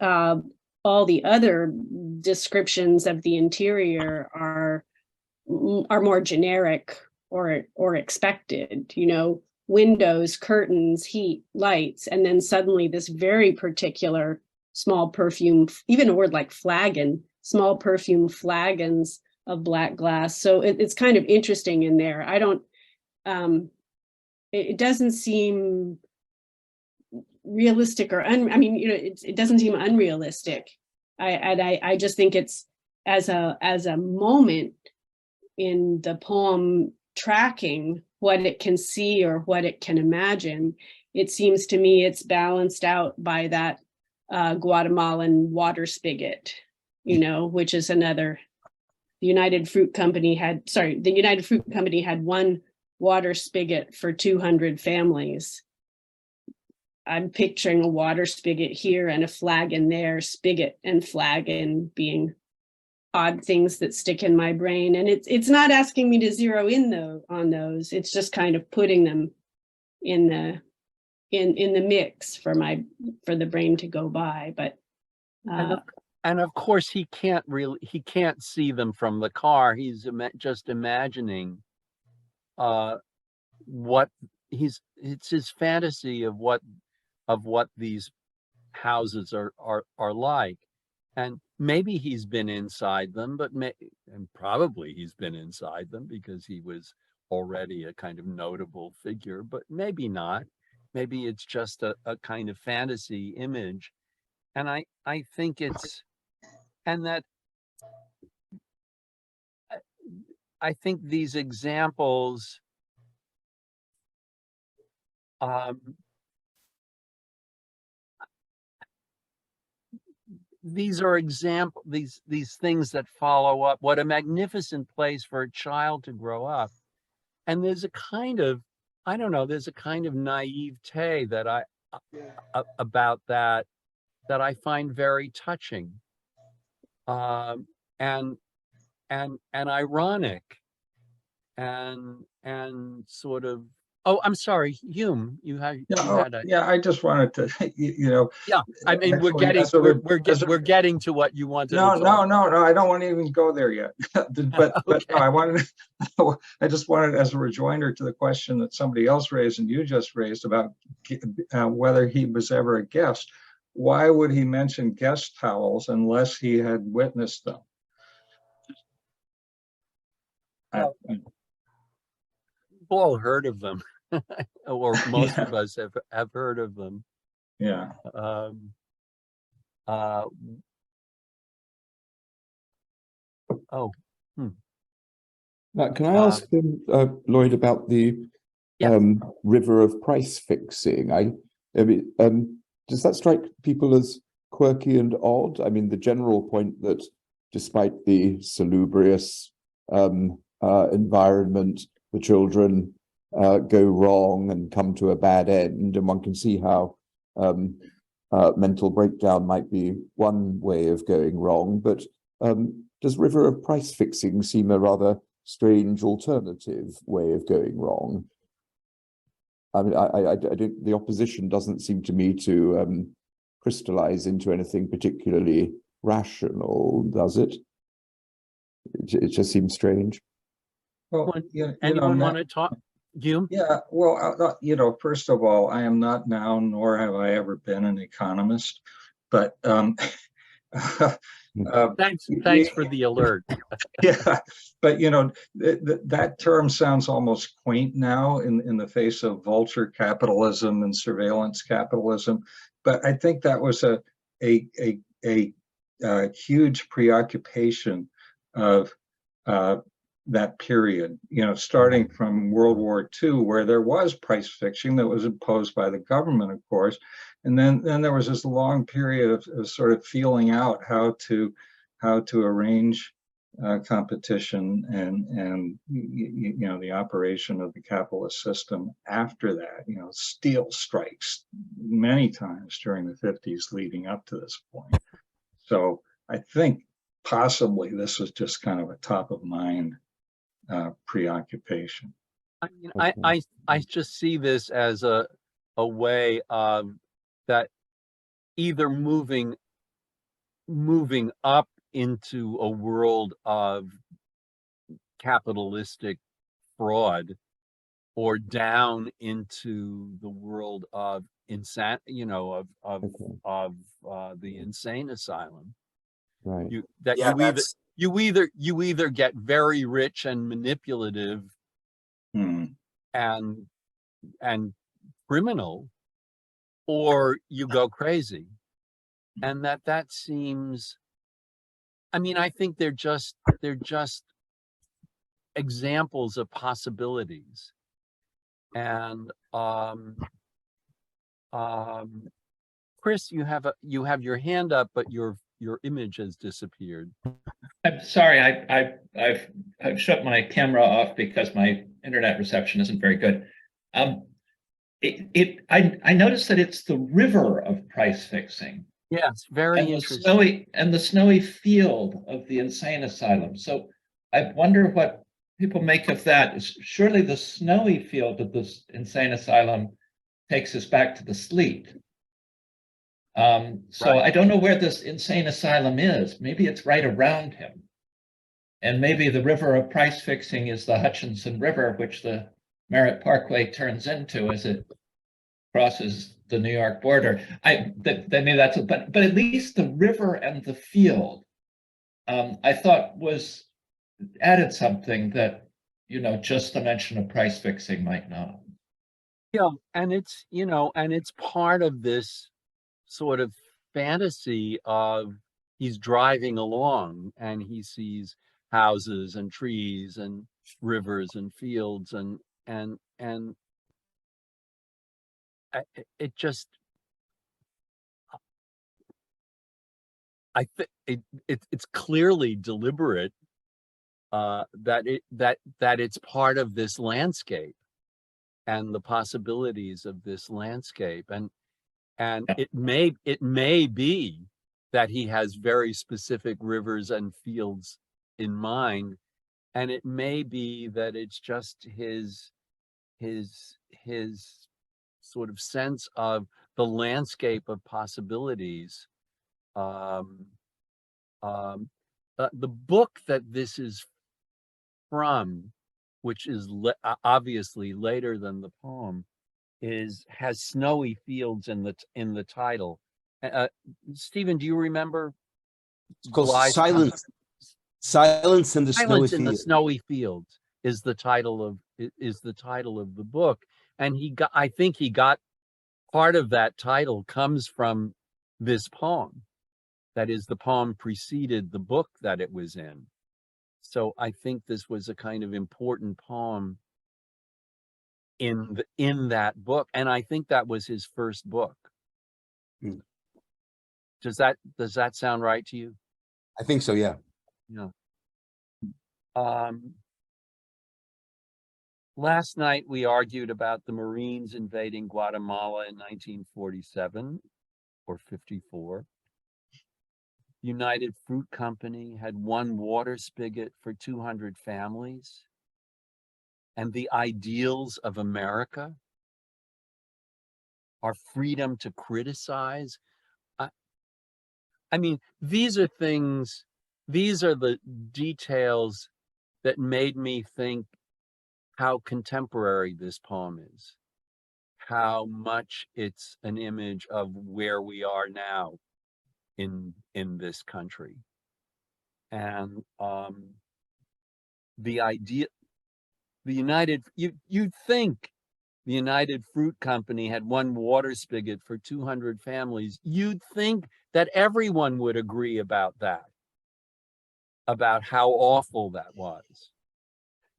E: all the other descriptions of the interior are more generic or expected, you know, windows, curtains, heat, lights, and then suddenly this very particular small perfume, even a word like flagon, small perfume flagons of black glass. So it's kind of interesting in there. I don't, it doesn't seem realistic or I mean, you know, it doesn't seem unrealistic. I just think it's as a moment in the poem tracking what it can see or what it can imagine. It seems to me it's balanced out by that Guatemalan water spigot, you know, which is another. The United Fruit Company had one water spigot for 200 families. I'm picturing a water spigot here and a flagon there, spigot and flagon being odd things that stick in my brain. And it's not asking me to zero in on those. It's just kind of putting them in the mix for the brain to go by. But
A: and of course he can't see them from the car. He's just imagining it's his fantasy of what these houses are like. And maybe he's been inside them, and probably he's been inside them because he was already a kind of notable figure, but maybe not. Maybe it's just a kind of fantasy image. And I think I think these examples these are these things that follow up. What a magnificent place for a child to grow up. And there's a kind of, I don't know, there's a kind of naivete that about that I find very touching, and ironic, and sort of. Oh, I'm sorry, Hume.
B: I just wanted to,
A: Yeah, I mean, we're getting to what you wanted.
B: No, I don't want to even go there yet. but no, I just wanted, as a rejoinder to the question that somebody else raised and you just raised about whether he was ever a guest. Why would he mention guest towels unless he had witnessed them?
A: We've all heard of them. Or most of us have heard of them.
B: Yeah.
Q: Now, can I ask Lloyd about the river of price fixing? I mean, does that strike people as quirky and odd? I mean, the general point that despite the salubrious environment, the children go wrong and come to a bad end, and one can see how mental breakdown might be one way of going wrong, but does river of price fixing seem a rather strange alternative way of going wrong? I mean, I don't, the opposition doesn't seem to me to crystallize into anything particularly rational, does it? It just seems strange.
B: Well,
A: anyone want to talk? You?
B: Yeah, well, first of all, I am not now, nor have I ever been an economist, but
A: thanks for the alert.
B: Yeah, but that term sounds almost quaint now in the face of vulture capitalism and surveillance capitalism. But I think that was a huge preoccupation of that period, starting from World War II, where there was price fixing that was imposed by the government, of course. And then there was this long period of sort of feeling out how to how to arrange competition and the operation of the capitalist system after that. Steel strikes many times during the 50s leading up to this point. So I think possibly this was just kind of a top of mind preoccupation.
A: I mean, I just see this as a way of that either moving up into a world of capitalistic fraud, or down into the world of the insane asylum.
Q: Right.
A: You either get very rich and manipulative and criminal, or you go crazy. And that seems, I mean, I think they're just examples of possibilities. And Chris, you have your hand up, but your image has disappeared.
S: I'm sorry, I've shut my camera off because my internet reception isn't very good. I noticed that it's the river of price fixing.
A: Yes, very interesting.
S: The snowy field of the insane asylum. So I wonder what people make of that. Surely the snowy field of this insane asylum takes us back to the sleet. Right. I don't know where this insane asylum is. Maybe it's right around him. And maybe the river of price fixing is the Hutchinson River, which the Merritt Parkway turns into as it crosses the New York border. But at least the river and the field, I thought added something that, just the mention of price fixing might not.
A: Yeah, and it's part of this sort of fantasy of he's driving along and he sees houses and trees and rivers and fields and it just, I think it's clearly deliberate that it's part of this landscape and the possibilities of this landscape, and it may be that he has very specific rivers and fields in mind, and it may be that it's just his sort of sense of the landscape of possibilities. The book that this is from, which is obviously later than the poem, has snowy fields in the title. Stephen, do you remember?
R: It's called Silence in the Snowy Fields.
A: The Snowy Fields is the title of the book, and I think he got part of that title comes from this poem. That is, the poem preceded the book that it was in. So I think this was a kind of important poem in that book, and I think that was his first book. Does that sound right to you?
R: I think so, yeah.
A: Yeah. Last night we argued about the Marines invading Guatemala in 1947 or 54. United Fruit Company had one water spigot for 200 families. And the ideals of America, our freedom to criticize. I mean, these are the details that made me think how contemporary this poem is, how much it's an image of where we are now in this country. And the idea, you'd think the United Fruit Company had one water spigot for 200 families. You'd think that everyone would agree about that, about how awful that was.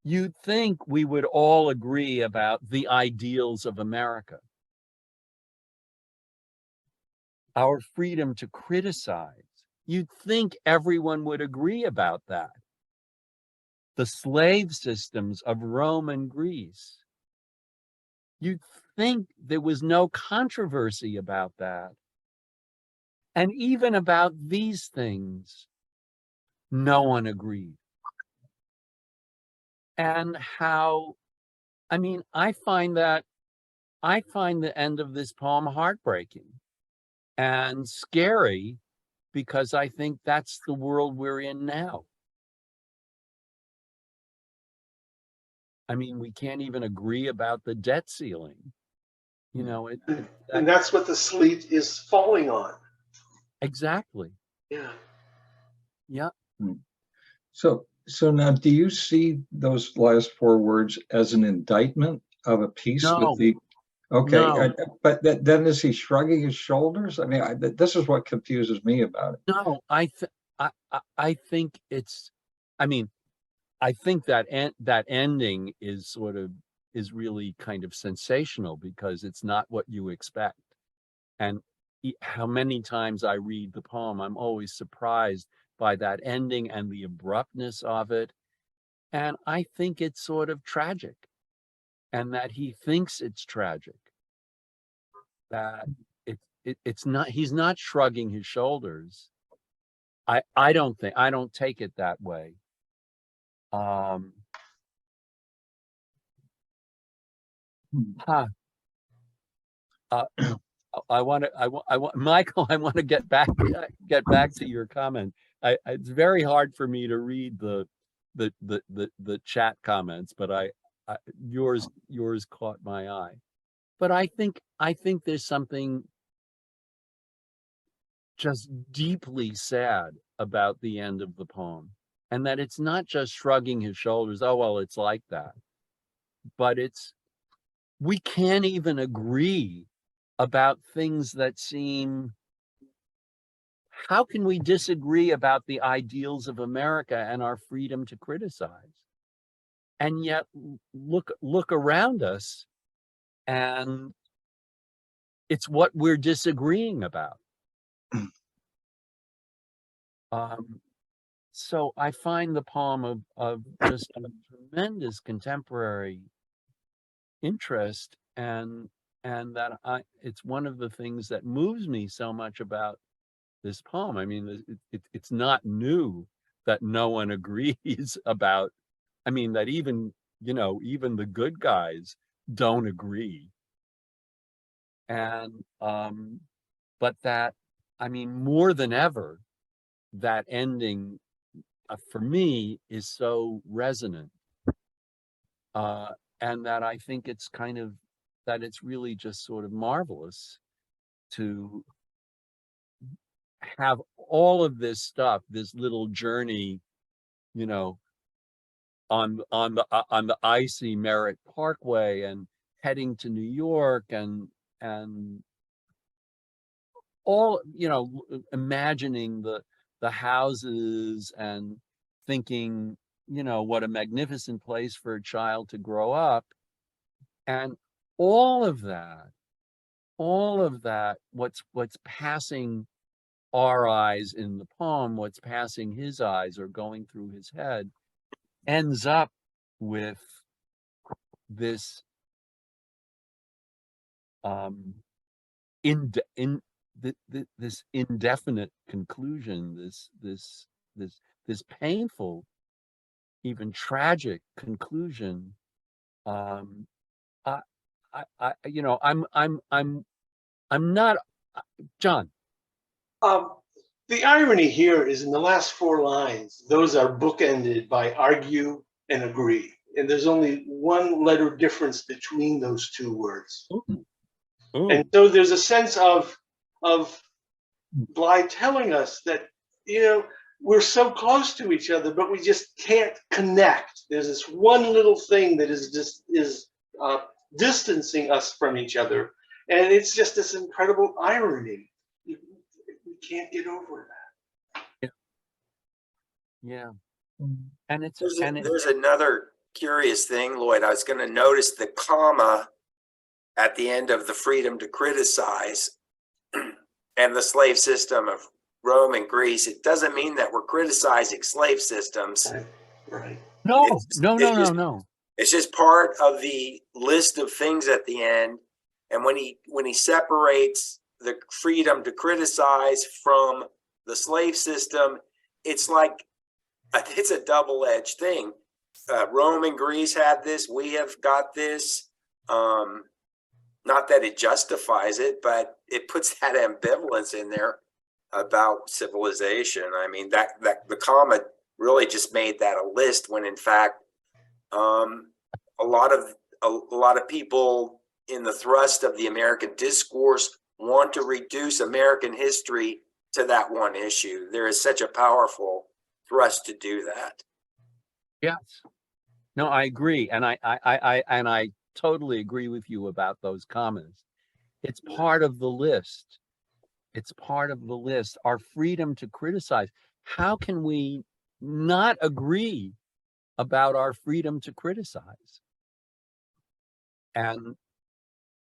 A: You'd think we would all agree about the ideals of America. Our freedom to criticize You'd think everyone would agree about that. The slave systems of Rome and Greece. You'd think there was no controversy about that. And even about these things, no one agreed. And how, I mean, I find the end of this poem heartbreaking and scary, because I think that's the world we're in now. I mean, we can't even agree about the debt ceiling. You know,
J: and that's what the sleet is falling on.
A: Exactly.
J: Yeah.
A: Yeah.
B: So now, do you see those last four words as an indictment of a piece
A: No.
B: with the? Okay,
A: No.
B: but then is he shrugging his shoulders? I mean, this is what confuses me about it.
A: No, I think it's, I mean, I think that that ending is really kind of sensational, because it's not what you expect. And how many times I read the poem, I'm always surprised by that ending and the abruptness of it. And I think it's sort of tragic, and that he thinks it's tragic. That it's not, he's not shrugging his shoulders. I don't take it that way. I want Michael, I want to get back to your comment. It's very hard for me to read the chat comments, but yours caught my eye. But I think there's something just deeply sad about the end of the poem, and that it's not just shrugging his shoulders, oh well, it's like that, but we can't even agree about things that seem, how can we disagree about the ideals of America and our freedom to criticize? And yet look around us, and it's what we're disagreeing about. So I find the poem of just a tremendous contemporary interest, and that it's one of the things that moves me so much about this poem. I mean, it's not new that no one agrees about, I mean, that even the good guys don't agree. And but that, I mean, more than ever, that ending for me is so resonant, and that I think it's that it's really just sort of marvelous to have all of this stuff, this little journey, on the icy Merritt Parkway, and heading to New York, and all, imagining the houses, and thinking, what a magnificent place for a child to grow up. And all of that, what's passing our eyes in the poem, what's passing his eyes or going through his head, ends up with this this indefinite conclusion, this painful, even tragic conclusion. I'm not, John.
J: The irony here is, in the last four lines, those are bookended by argue and agree. And there's only one letter difference between those two words.
A: Ooh.
J: And so there's a sense of Bly telling us that, we're so close to each other, but we just can't connect. There's this one little thing that is distancing us from each other. And it's just this incredible irony. We can't get over that.
A: Yeah. And
O: there's another curious thing, Lloyd. I was going to notice the comma at the end of the freedom to criticize and the slave system of Rome and Greece, it doesn't mean that we're criticizing slave systems.
J: Right.
A: No,
O: It's-
A: no,
O: it's
A: no, no,
O: just-
A: no.
O: It's just part of the list of things at the end. And when he separates the freedom to criticize from the slave system, it's like it's a double-edged thing. Rome and Greece had this. We have got this. Not that it justifies it, but it puts that ambivalence in there about civilization. I mean, that the comma really just made that a list when in fact a lot of people in the thrust of the American discourse want to reduce American history to that one issue. There is such a powerful thrust to do that.
A: Yes. No, I agree. And I totally agree with you about those comments. It's part of the list. It's part of the list. Our freedom to criticize. How can we not agree about our freedom to criticize? And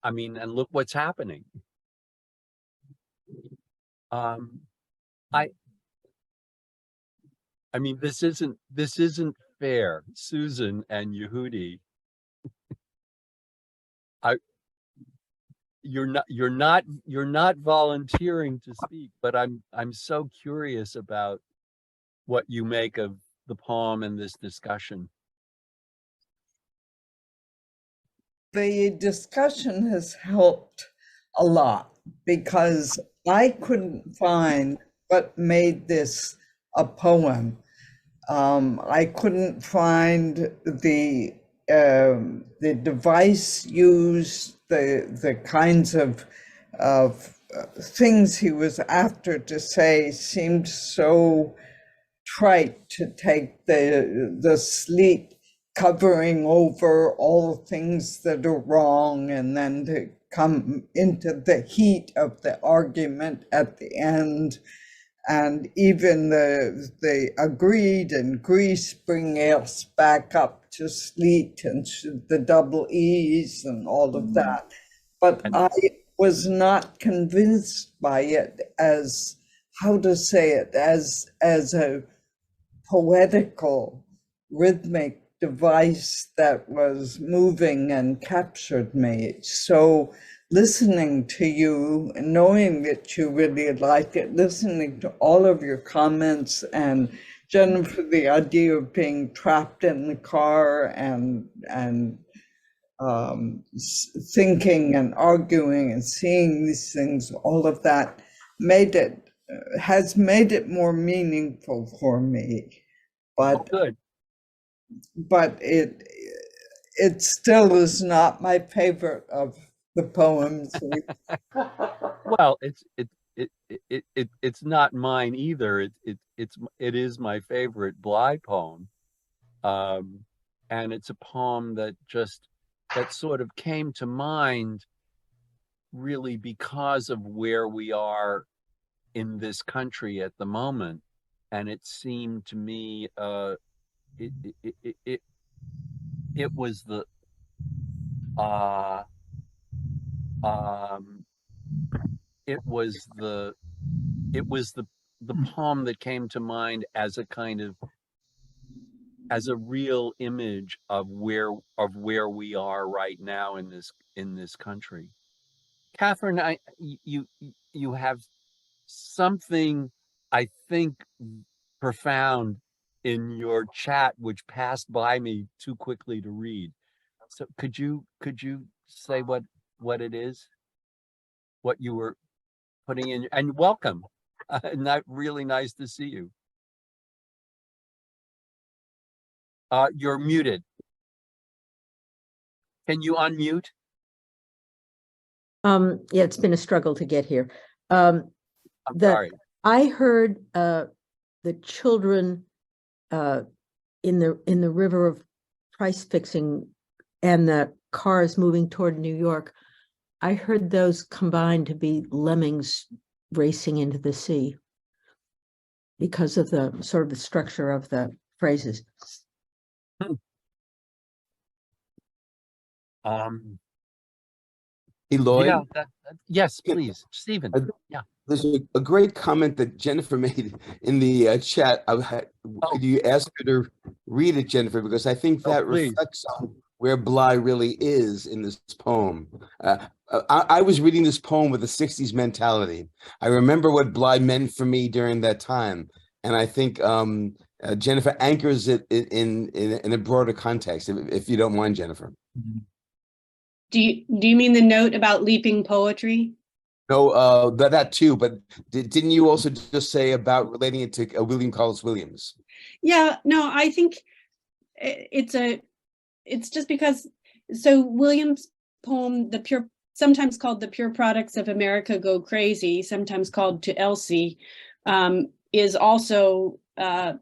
A: I mean, and look what's happening. I mean, this isn't fair, Susan and Yehudi. You're not volunteering to speak, but I'm so curious about what you make of the poem and this discussion.
U: The discussion has helped a lot because I couldn't find what made this a poem. I couldn't find the device used, the kinds of things he was after to say seemed so trite, to take the sleet covering over all things that are wrong and then to come into the heat of the argument at the end. And even the agreed and Greece bring us back up to sleet and the double E's and all of that. But I was not convinced by it as, how to say it, as a poetical, rhythmic device that was moving and captured me. So listening to you, knowing that you really like it, listening to all of your comments, and Jennifer, the idea of being trapped in the car and thinking and arguing and seeing these things, all of that has made it more meaningful for me. But
A: good.
U: But it still is not my favorite of the poems.
A: Well, it's not mine either. It is my favorite Bly poem, and it's a poem that sort of came to mind, really because of where we are in this country at the moment, and it seemed to me it was the poem that came to mind as a real image of where we are right now in this country. Catherine, you have something, I think, profound in your chat which passed by me too quickly to read. So could you say what it is, what you were putting in? And welcome. Not really nice to see you. You're muted. Can you unmute?
V: Yeah, it's been a struggle to get here.
A: I'm sorry.
V: I heard the children in the river of price fixing and the cars moving toward New York. I heard those combined to be lemmings racing into the sea because of the sort of the structure of the phrases.
K: Hey, Lloyd.
A: Yeah, yes, please, Stephen. Yeah.
R: There's a great comment that Jennifer made in the chat. Could you ask her to read it, Jennifer? Because I think that reflects on where Bly really is in this poem. I was reading this poem with a 60s mentality. I remember what Bly meant for me during that time. And I think Jennifer anchors it in a broader context, if you don't mind, Jennifer.
E: Do you mean the note about leaping poetry?
R: No, that too, but didn't you also just say about relating it to William Carlos Williams?
E: Yeah, no, I think it's just because, so Williams' poem, sometimes called The Pure Products of America Go Crazy, sometimes called To Elsie, is also a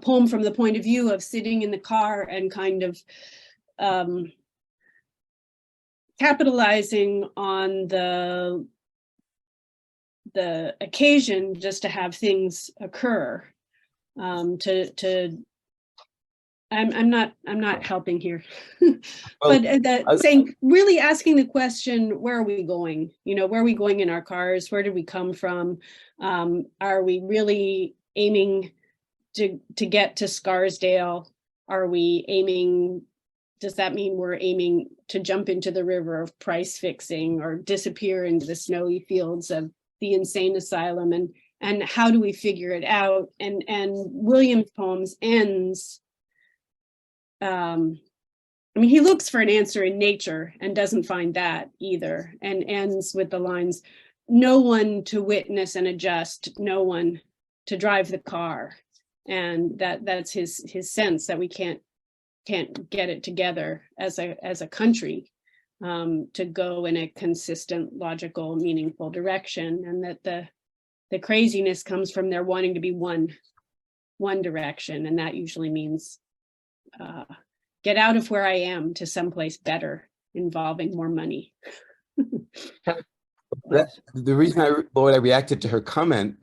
E: poem from the point of view of sitting in the car and kind of capitalizing on the occasion just to have things occur. I'm not helping here, but saying, really asking the question, where are we going? You know, where are we going in our cars? Where did we come from? Are we really aiming to get to Scarsdale? Are we aiming? Does that mean we're aiming to jump into the river of price fixing or disappear into the snowy fields of the insane asylum? And how do we figure it out? And Williams' poems ends, I mean, he looks for an answer in nature and doesn't find that either, and ends with the lines, no one to witness and adjust, no one to drive the car. And that's his sense that we can't get it together as a country to go in a consistent, logical, meaningful direction, and that the craziness comes from their wanting to be one direction, and that usually means get out of where I am to someplace better, involving more money.
R: The reason Lloyd, I reacted to her comment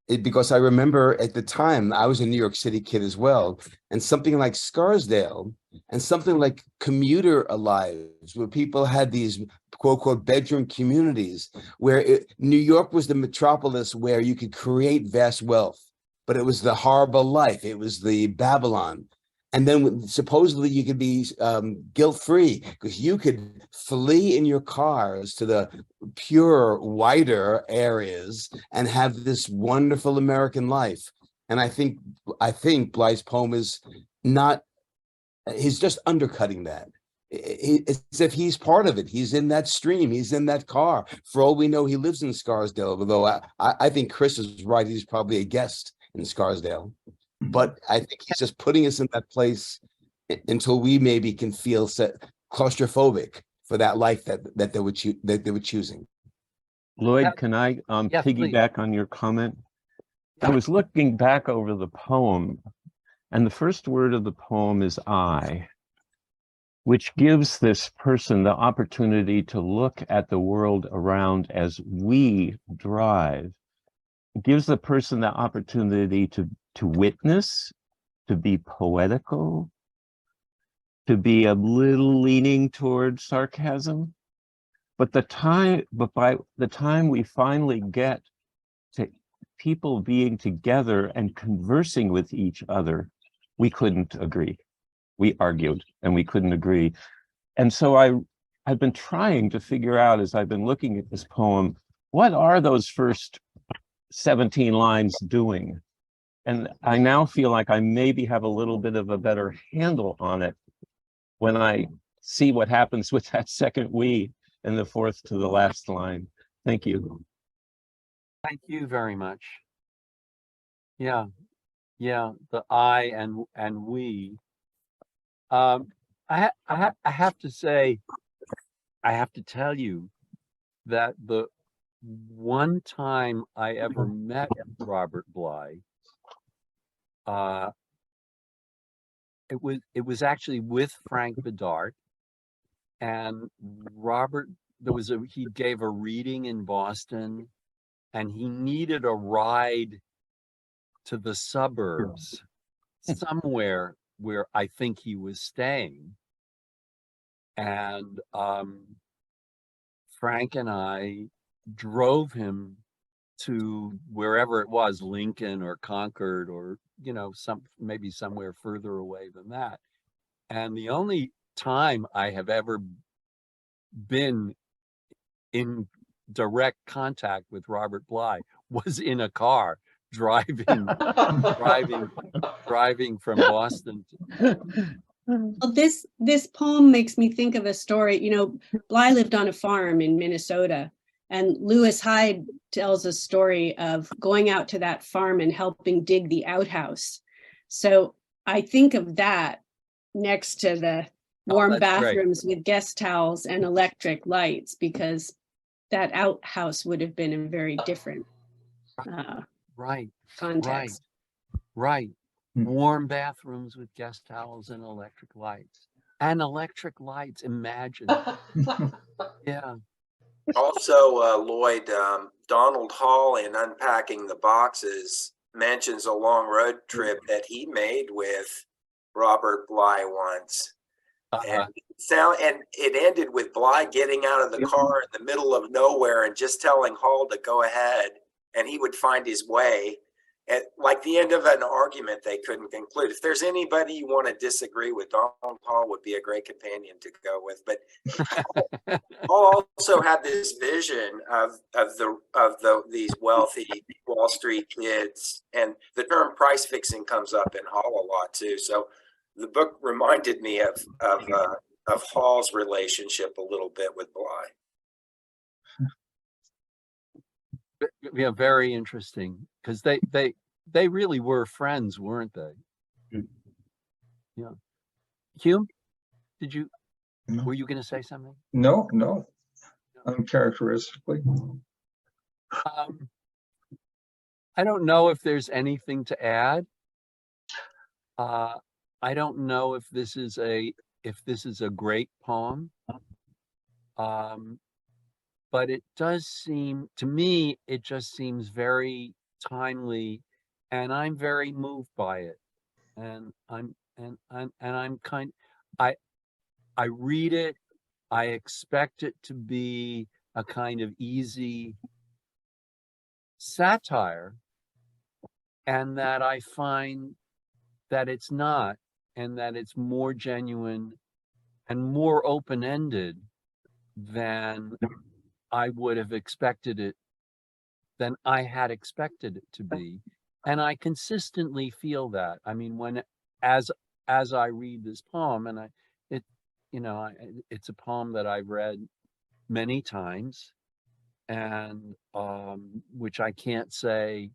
R: is because I remember at the time I was a New York City kid as well, and something like Scarsdale and something like commuter lives, where people had these quote unquote bedroom communities, where New York was the metropolis where you could create vast wealth, but it was the horrible life. It was the Babylon. And then supposedly you could be guilt-free because you could flee in your cars to the pure, wider areas and have this wonderful American life. And I think Bly's poem is not, he's just undercutting that. It's as if he's part of it. He's in that stream. He's in that car. For all we know, he lives in Scarsdale, although I think Chris is right. He's probably a guest in Scarsdale. But I think he's just putting us in that place until we maybe can feel claustrophobic for that life that they were choosing.
D: Lloyd, can I piggyback on your comment? I was looking back over the poem, and the first word of the poem is I, which gives this person the opportunity to look at the world around as we drive. It gives the person the opportunity to witness, to be poetical, to be a little leaning toward sarcasm. But by the time we finally get to people being together and conversing with each other, we couldn't agree. We argued and we couldn't agree. And so I've been trying to figure out, as I've been looking at this poem, what are those first 17 lines doing? And I now feel like I maybe have a little bit of a better handle on it when I see what happens with that second we in the fourth to the last line. Thank you.
A: Thank you very much. Yeah, the I and we. I have to say, I have to tell you that the one time I ever met Robert Bly, it was actually with Frank Bedard, and Robert, he gave a reading in Boston, and he needed a ride to the suburbs somewhere where I think he was staying. And Frank and I drove him to wherever it was, Lincoln or Concord, or, you know, maybe somewhere further away than that. And the only time I have ever been in direct contact with Robert Bly was in a car driving from Boston.
E: Well, this poem makes me think of a story. You know, Bly lived on a farm in Minnesota, and Lewis Hyde tells a story of going out to that farm and helping dig the outhouse. So I think of that next to the warm bathrooms with guest towels and electric lights, because that outhouse would have been a very different context.
A: Right. Warm bathrooms with guest towels and electric lights. Imagine. Yeah.
O: Also, Lloyd, Donald Hall in Unpacking the Boxes mentions a long road trip that he made with Robert Bly once. And it ended with Bly getting out of the car in the middle of nowhere and just telling Hall to go ahead, and he would find his way. At like the end of an argument they couldn't conclude. If there's anybody you want to disagree with, Donald Hall would be a great companion to go with. But Hall also had this vision of these wealthy Wall Street kids, and the term price fixing comes up in Hall a lot too. So the book reminded me of Hall's relationship a little bit with Bly.
A: Yeah, very interesting, because they really were friends, weren't they? Yeah. Hume, were you going to say something?
B: No, uncharacteristically.
A: I don't know if there's anything to add. I don't know if this is a great poem. But it does seem, to me, it just seems very timely, and I'm very moved by it. And I read it, I expect it to be a kind of easy satire, and that I find that it's not, and that it's more genuine and more open-ended than I would have expected it, than I had expected it to be. And I consistently feel that. I mean, as I read this poem, and it's a poem that I've read many times, and which I can't say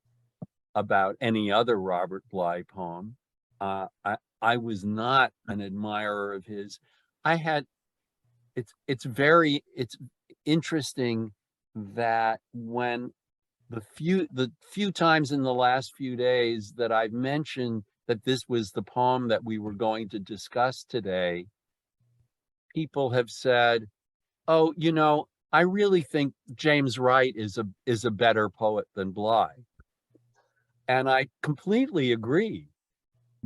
A: about any other Robert Bly poem. I was not an admirer of his. It's interesting that when the few times in the last few days that I've mentioned that this was the poem that we were going to discuss today, people have said, oh, you know, I really think James Wright is a better poet than Bly. And I completely agree.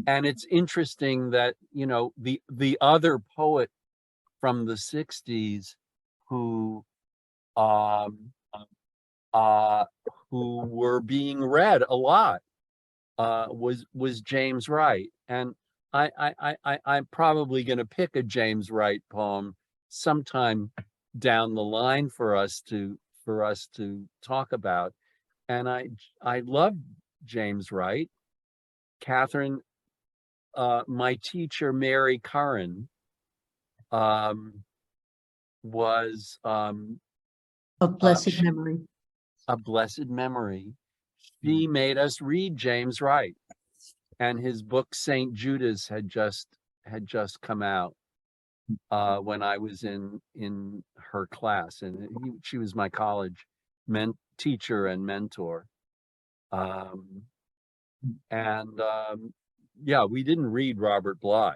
A: And it's interesting that, you know, the other poet from the 60s who were being read a lot was James Wright. And I'm probably going to pick a James Wright poem sometime down the line for us to talk about. And I love James Wright. Catherine, my teacher, Mary Curran, was
V: of blessed memory.
A: A blessed memory. She made us read James Wright, and his book St. Judas had just come out when I was in her class, and she was my college teacher and mentor. Yeah, we didn't read Robert Bly,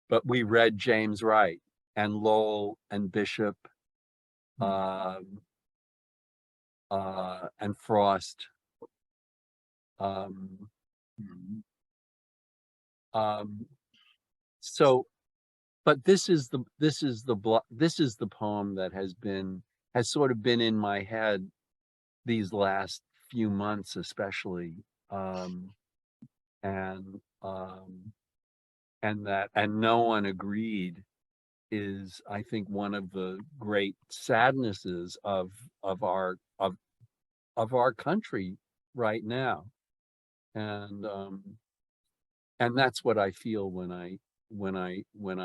A: but we read James Wright and Lowell and Bishop and Frost. So, but this is the poem that has sort of been in my head these last few months, especially, and no one agreed is, I think, one of the great sadnesses of our country right now, and that's what I feel when I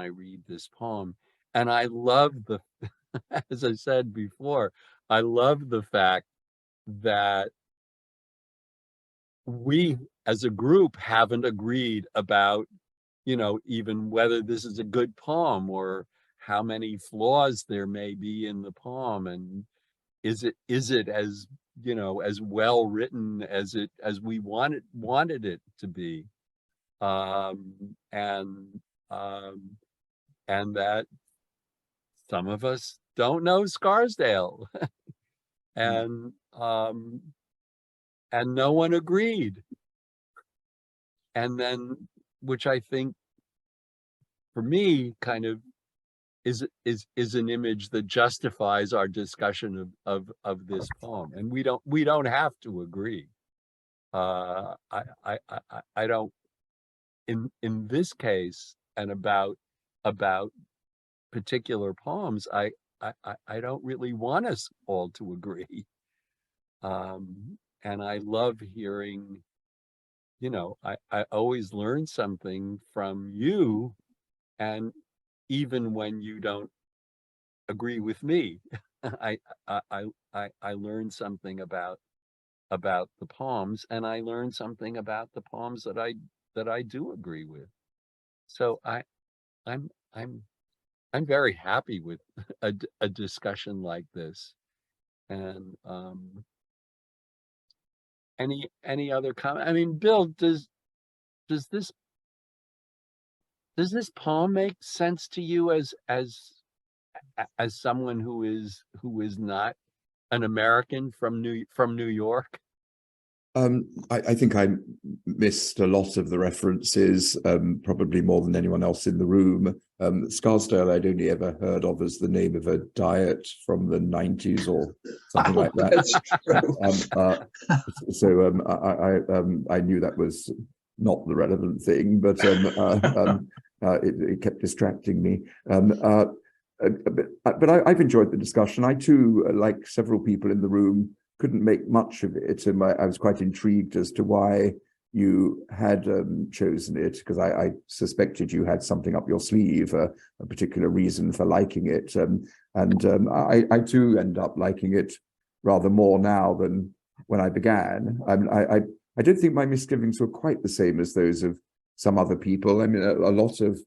A: read this poem, and I love the, as I said before, I love the fact that we as a group haven't agreed about, even whether this is a good poem or how many flaws there may be in the poem, and is it as, as well written as we wanted it to be, and that some of us don't know Scarsdale, and no one agreed, and then, which I think for me kind of is an image that justifies our discussion of this poem, and we don't have to agree. I don't, in this case, and about particular poems, I don't really want us all to agree, and I love hearing, I always learn something from you, and even when you don't agree with me, I learn something about the poems, and I learn something about the poems that I do agree with. So I'm very happy with a discussion like this. And any other comment? I mean, Bill, does this poem make sense to you as someone who is not an American from New York?
Q: I think I missed a lot of the references, probably more than anyone else in the room. Scarsdale I'd only ever heard of as the name of a diet from the 90s or something like that. I knew that was not the relevant thing, but it kept distracting me. But I've enjoyed the discussion. I too, like several people in the room, couldn't make much of it, and I was quite intrigued as to why you had chosen it, because I suspected you had something up your sleeve, a particular reason for liking it, I too end up liking it rather more now than when I began. I don't think my misgivings were quite the same as those of some other people. I mean, a lot of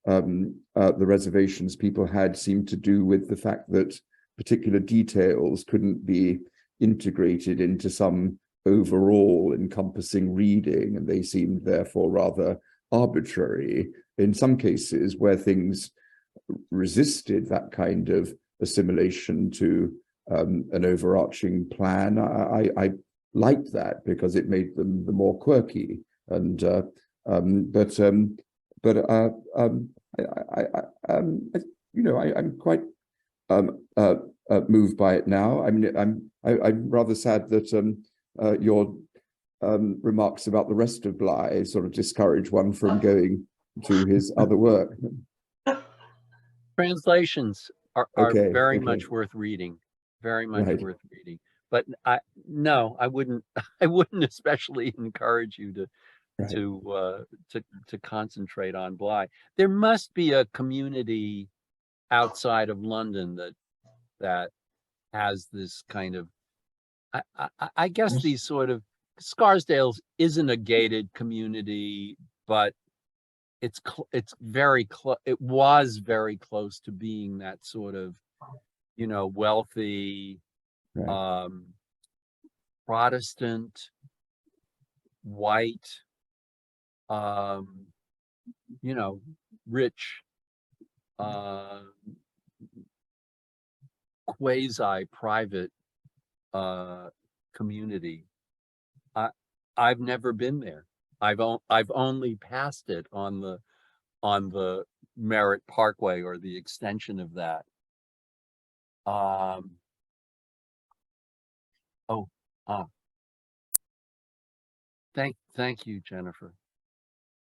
Q: the reservations people had seemed to do with the fact that particular details couldn't be integrated into some overall encompassing reading, and they seemed therefore rather arbitrary in some cases where things resisted that kind of assimilation to an overarching plan. I liked that because it made them the more quirky, and I'm quite moved by it now. I mean, I'm rather sad that your remarks about the rest of Bly sort of discourage one from going to his other work.
A: Translations are
Q: Okay,
A: very
Q: okay.
A: much worth reading, very much
Q: Right.
A: worth reading. But no, I wouldn't especially encourage you to
Q: Right.
A: to concentrate on Bly. There must be a community outside of London that has this kind of, I guess these sort of, Scarsdale's isn't a gated community, but it's very close. It was very close to being that sort of, wealthy,
Q: Right.
A: Protestant, white, rich, quasi-private community. I've never been there. I've only passed it on the Merritt Parkway or the extension of that. Thank you, Jennifer.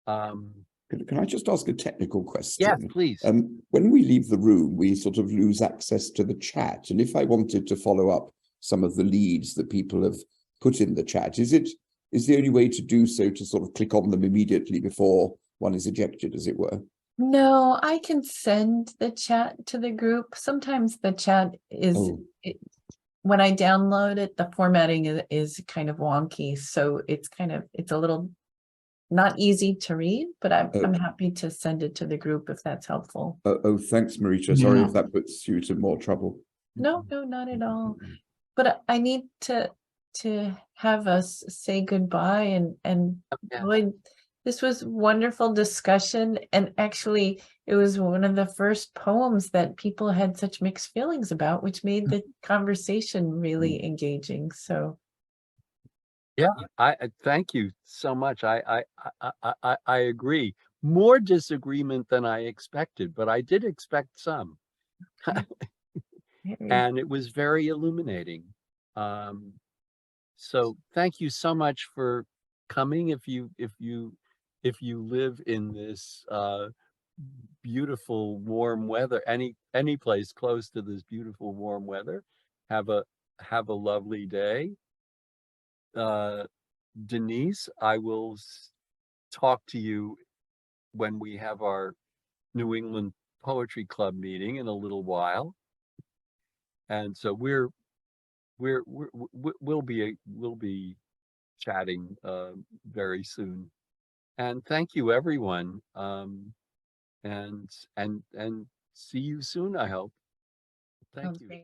Q: Can I just ask a technical question?
A: Yes, please.
Q: When we leave the room, we sort of lose access to the chat. And if I wanted to follow up some of the leads that people have put in the chat, is the only way to do so to sort of click on them immediately before one is ejected, as it were?
F: No, I can send the chat to the group. Sometimes the chat is, when I download it, the formatting is kind of wonky. So it's a little not easy to read, but I'm happy to send it to the group if that's helpful.
Q: Thanks, Marita. Sorry if that puts you to more trouble.
F: No, not at all. But I need to have us say goodbye and Lloyd, this was wonderful discussion. And actually it was one of the first poems that people had such mixed feelings about, which made the conversation really engaging. So
A: yeah, I thank you so much. I agree. More disagreement than I expected, but I did expect some. And it was very illuminating. So thank you so much for coming. If you live in this beautiful warm weather, any place close to this beautiful warm weather, have a lovely day. Denise, I will talk to you when we have our New England Poetry Club meeting in a little while. And so we'll be chatting very soon. And thank you, everyone. And see you soon, I hope. Thank you.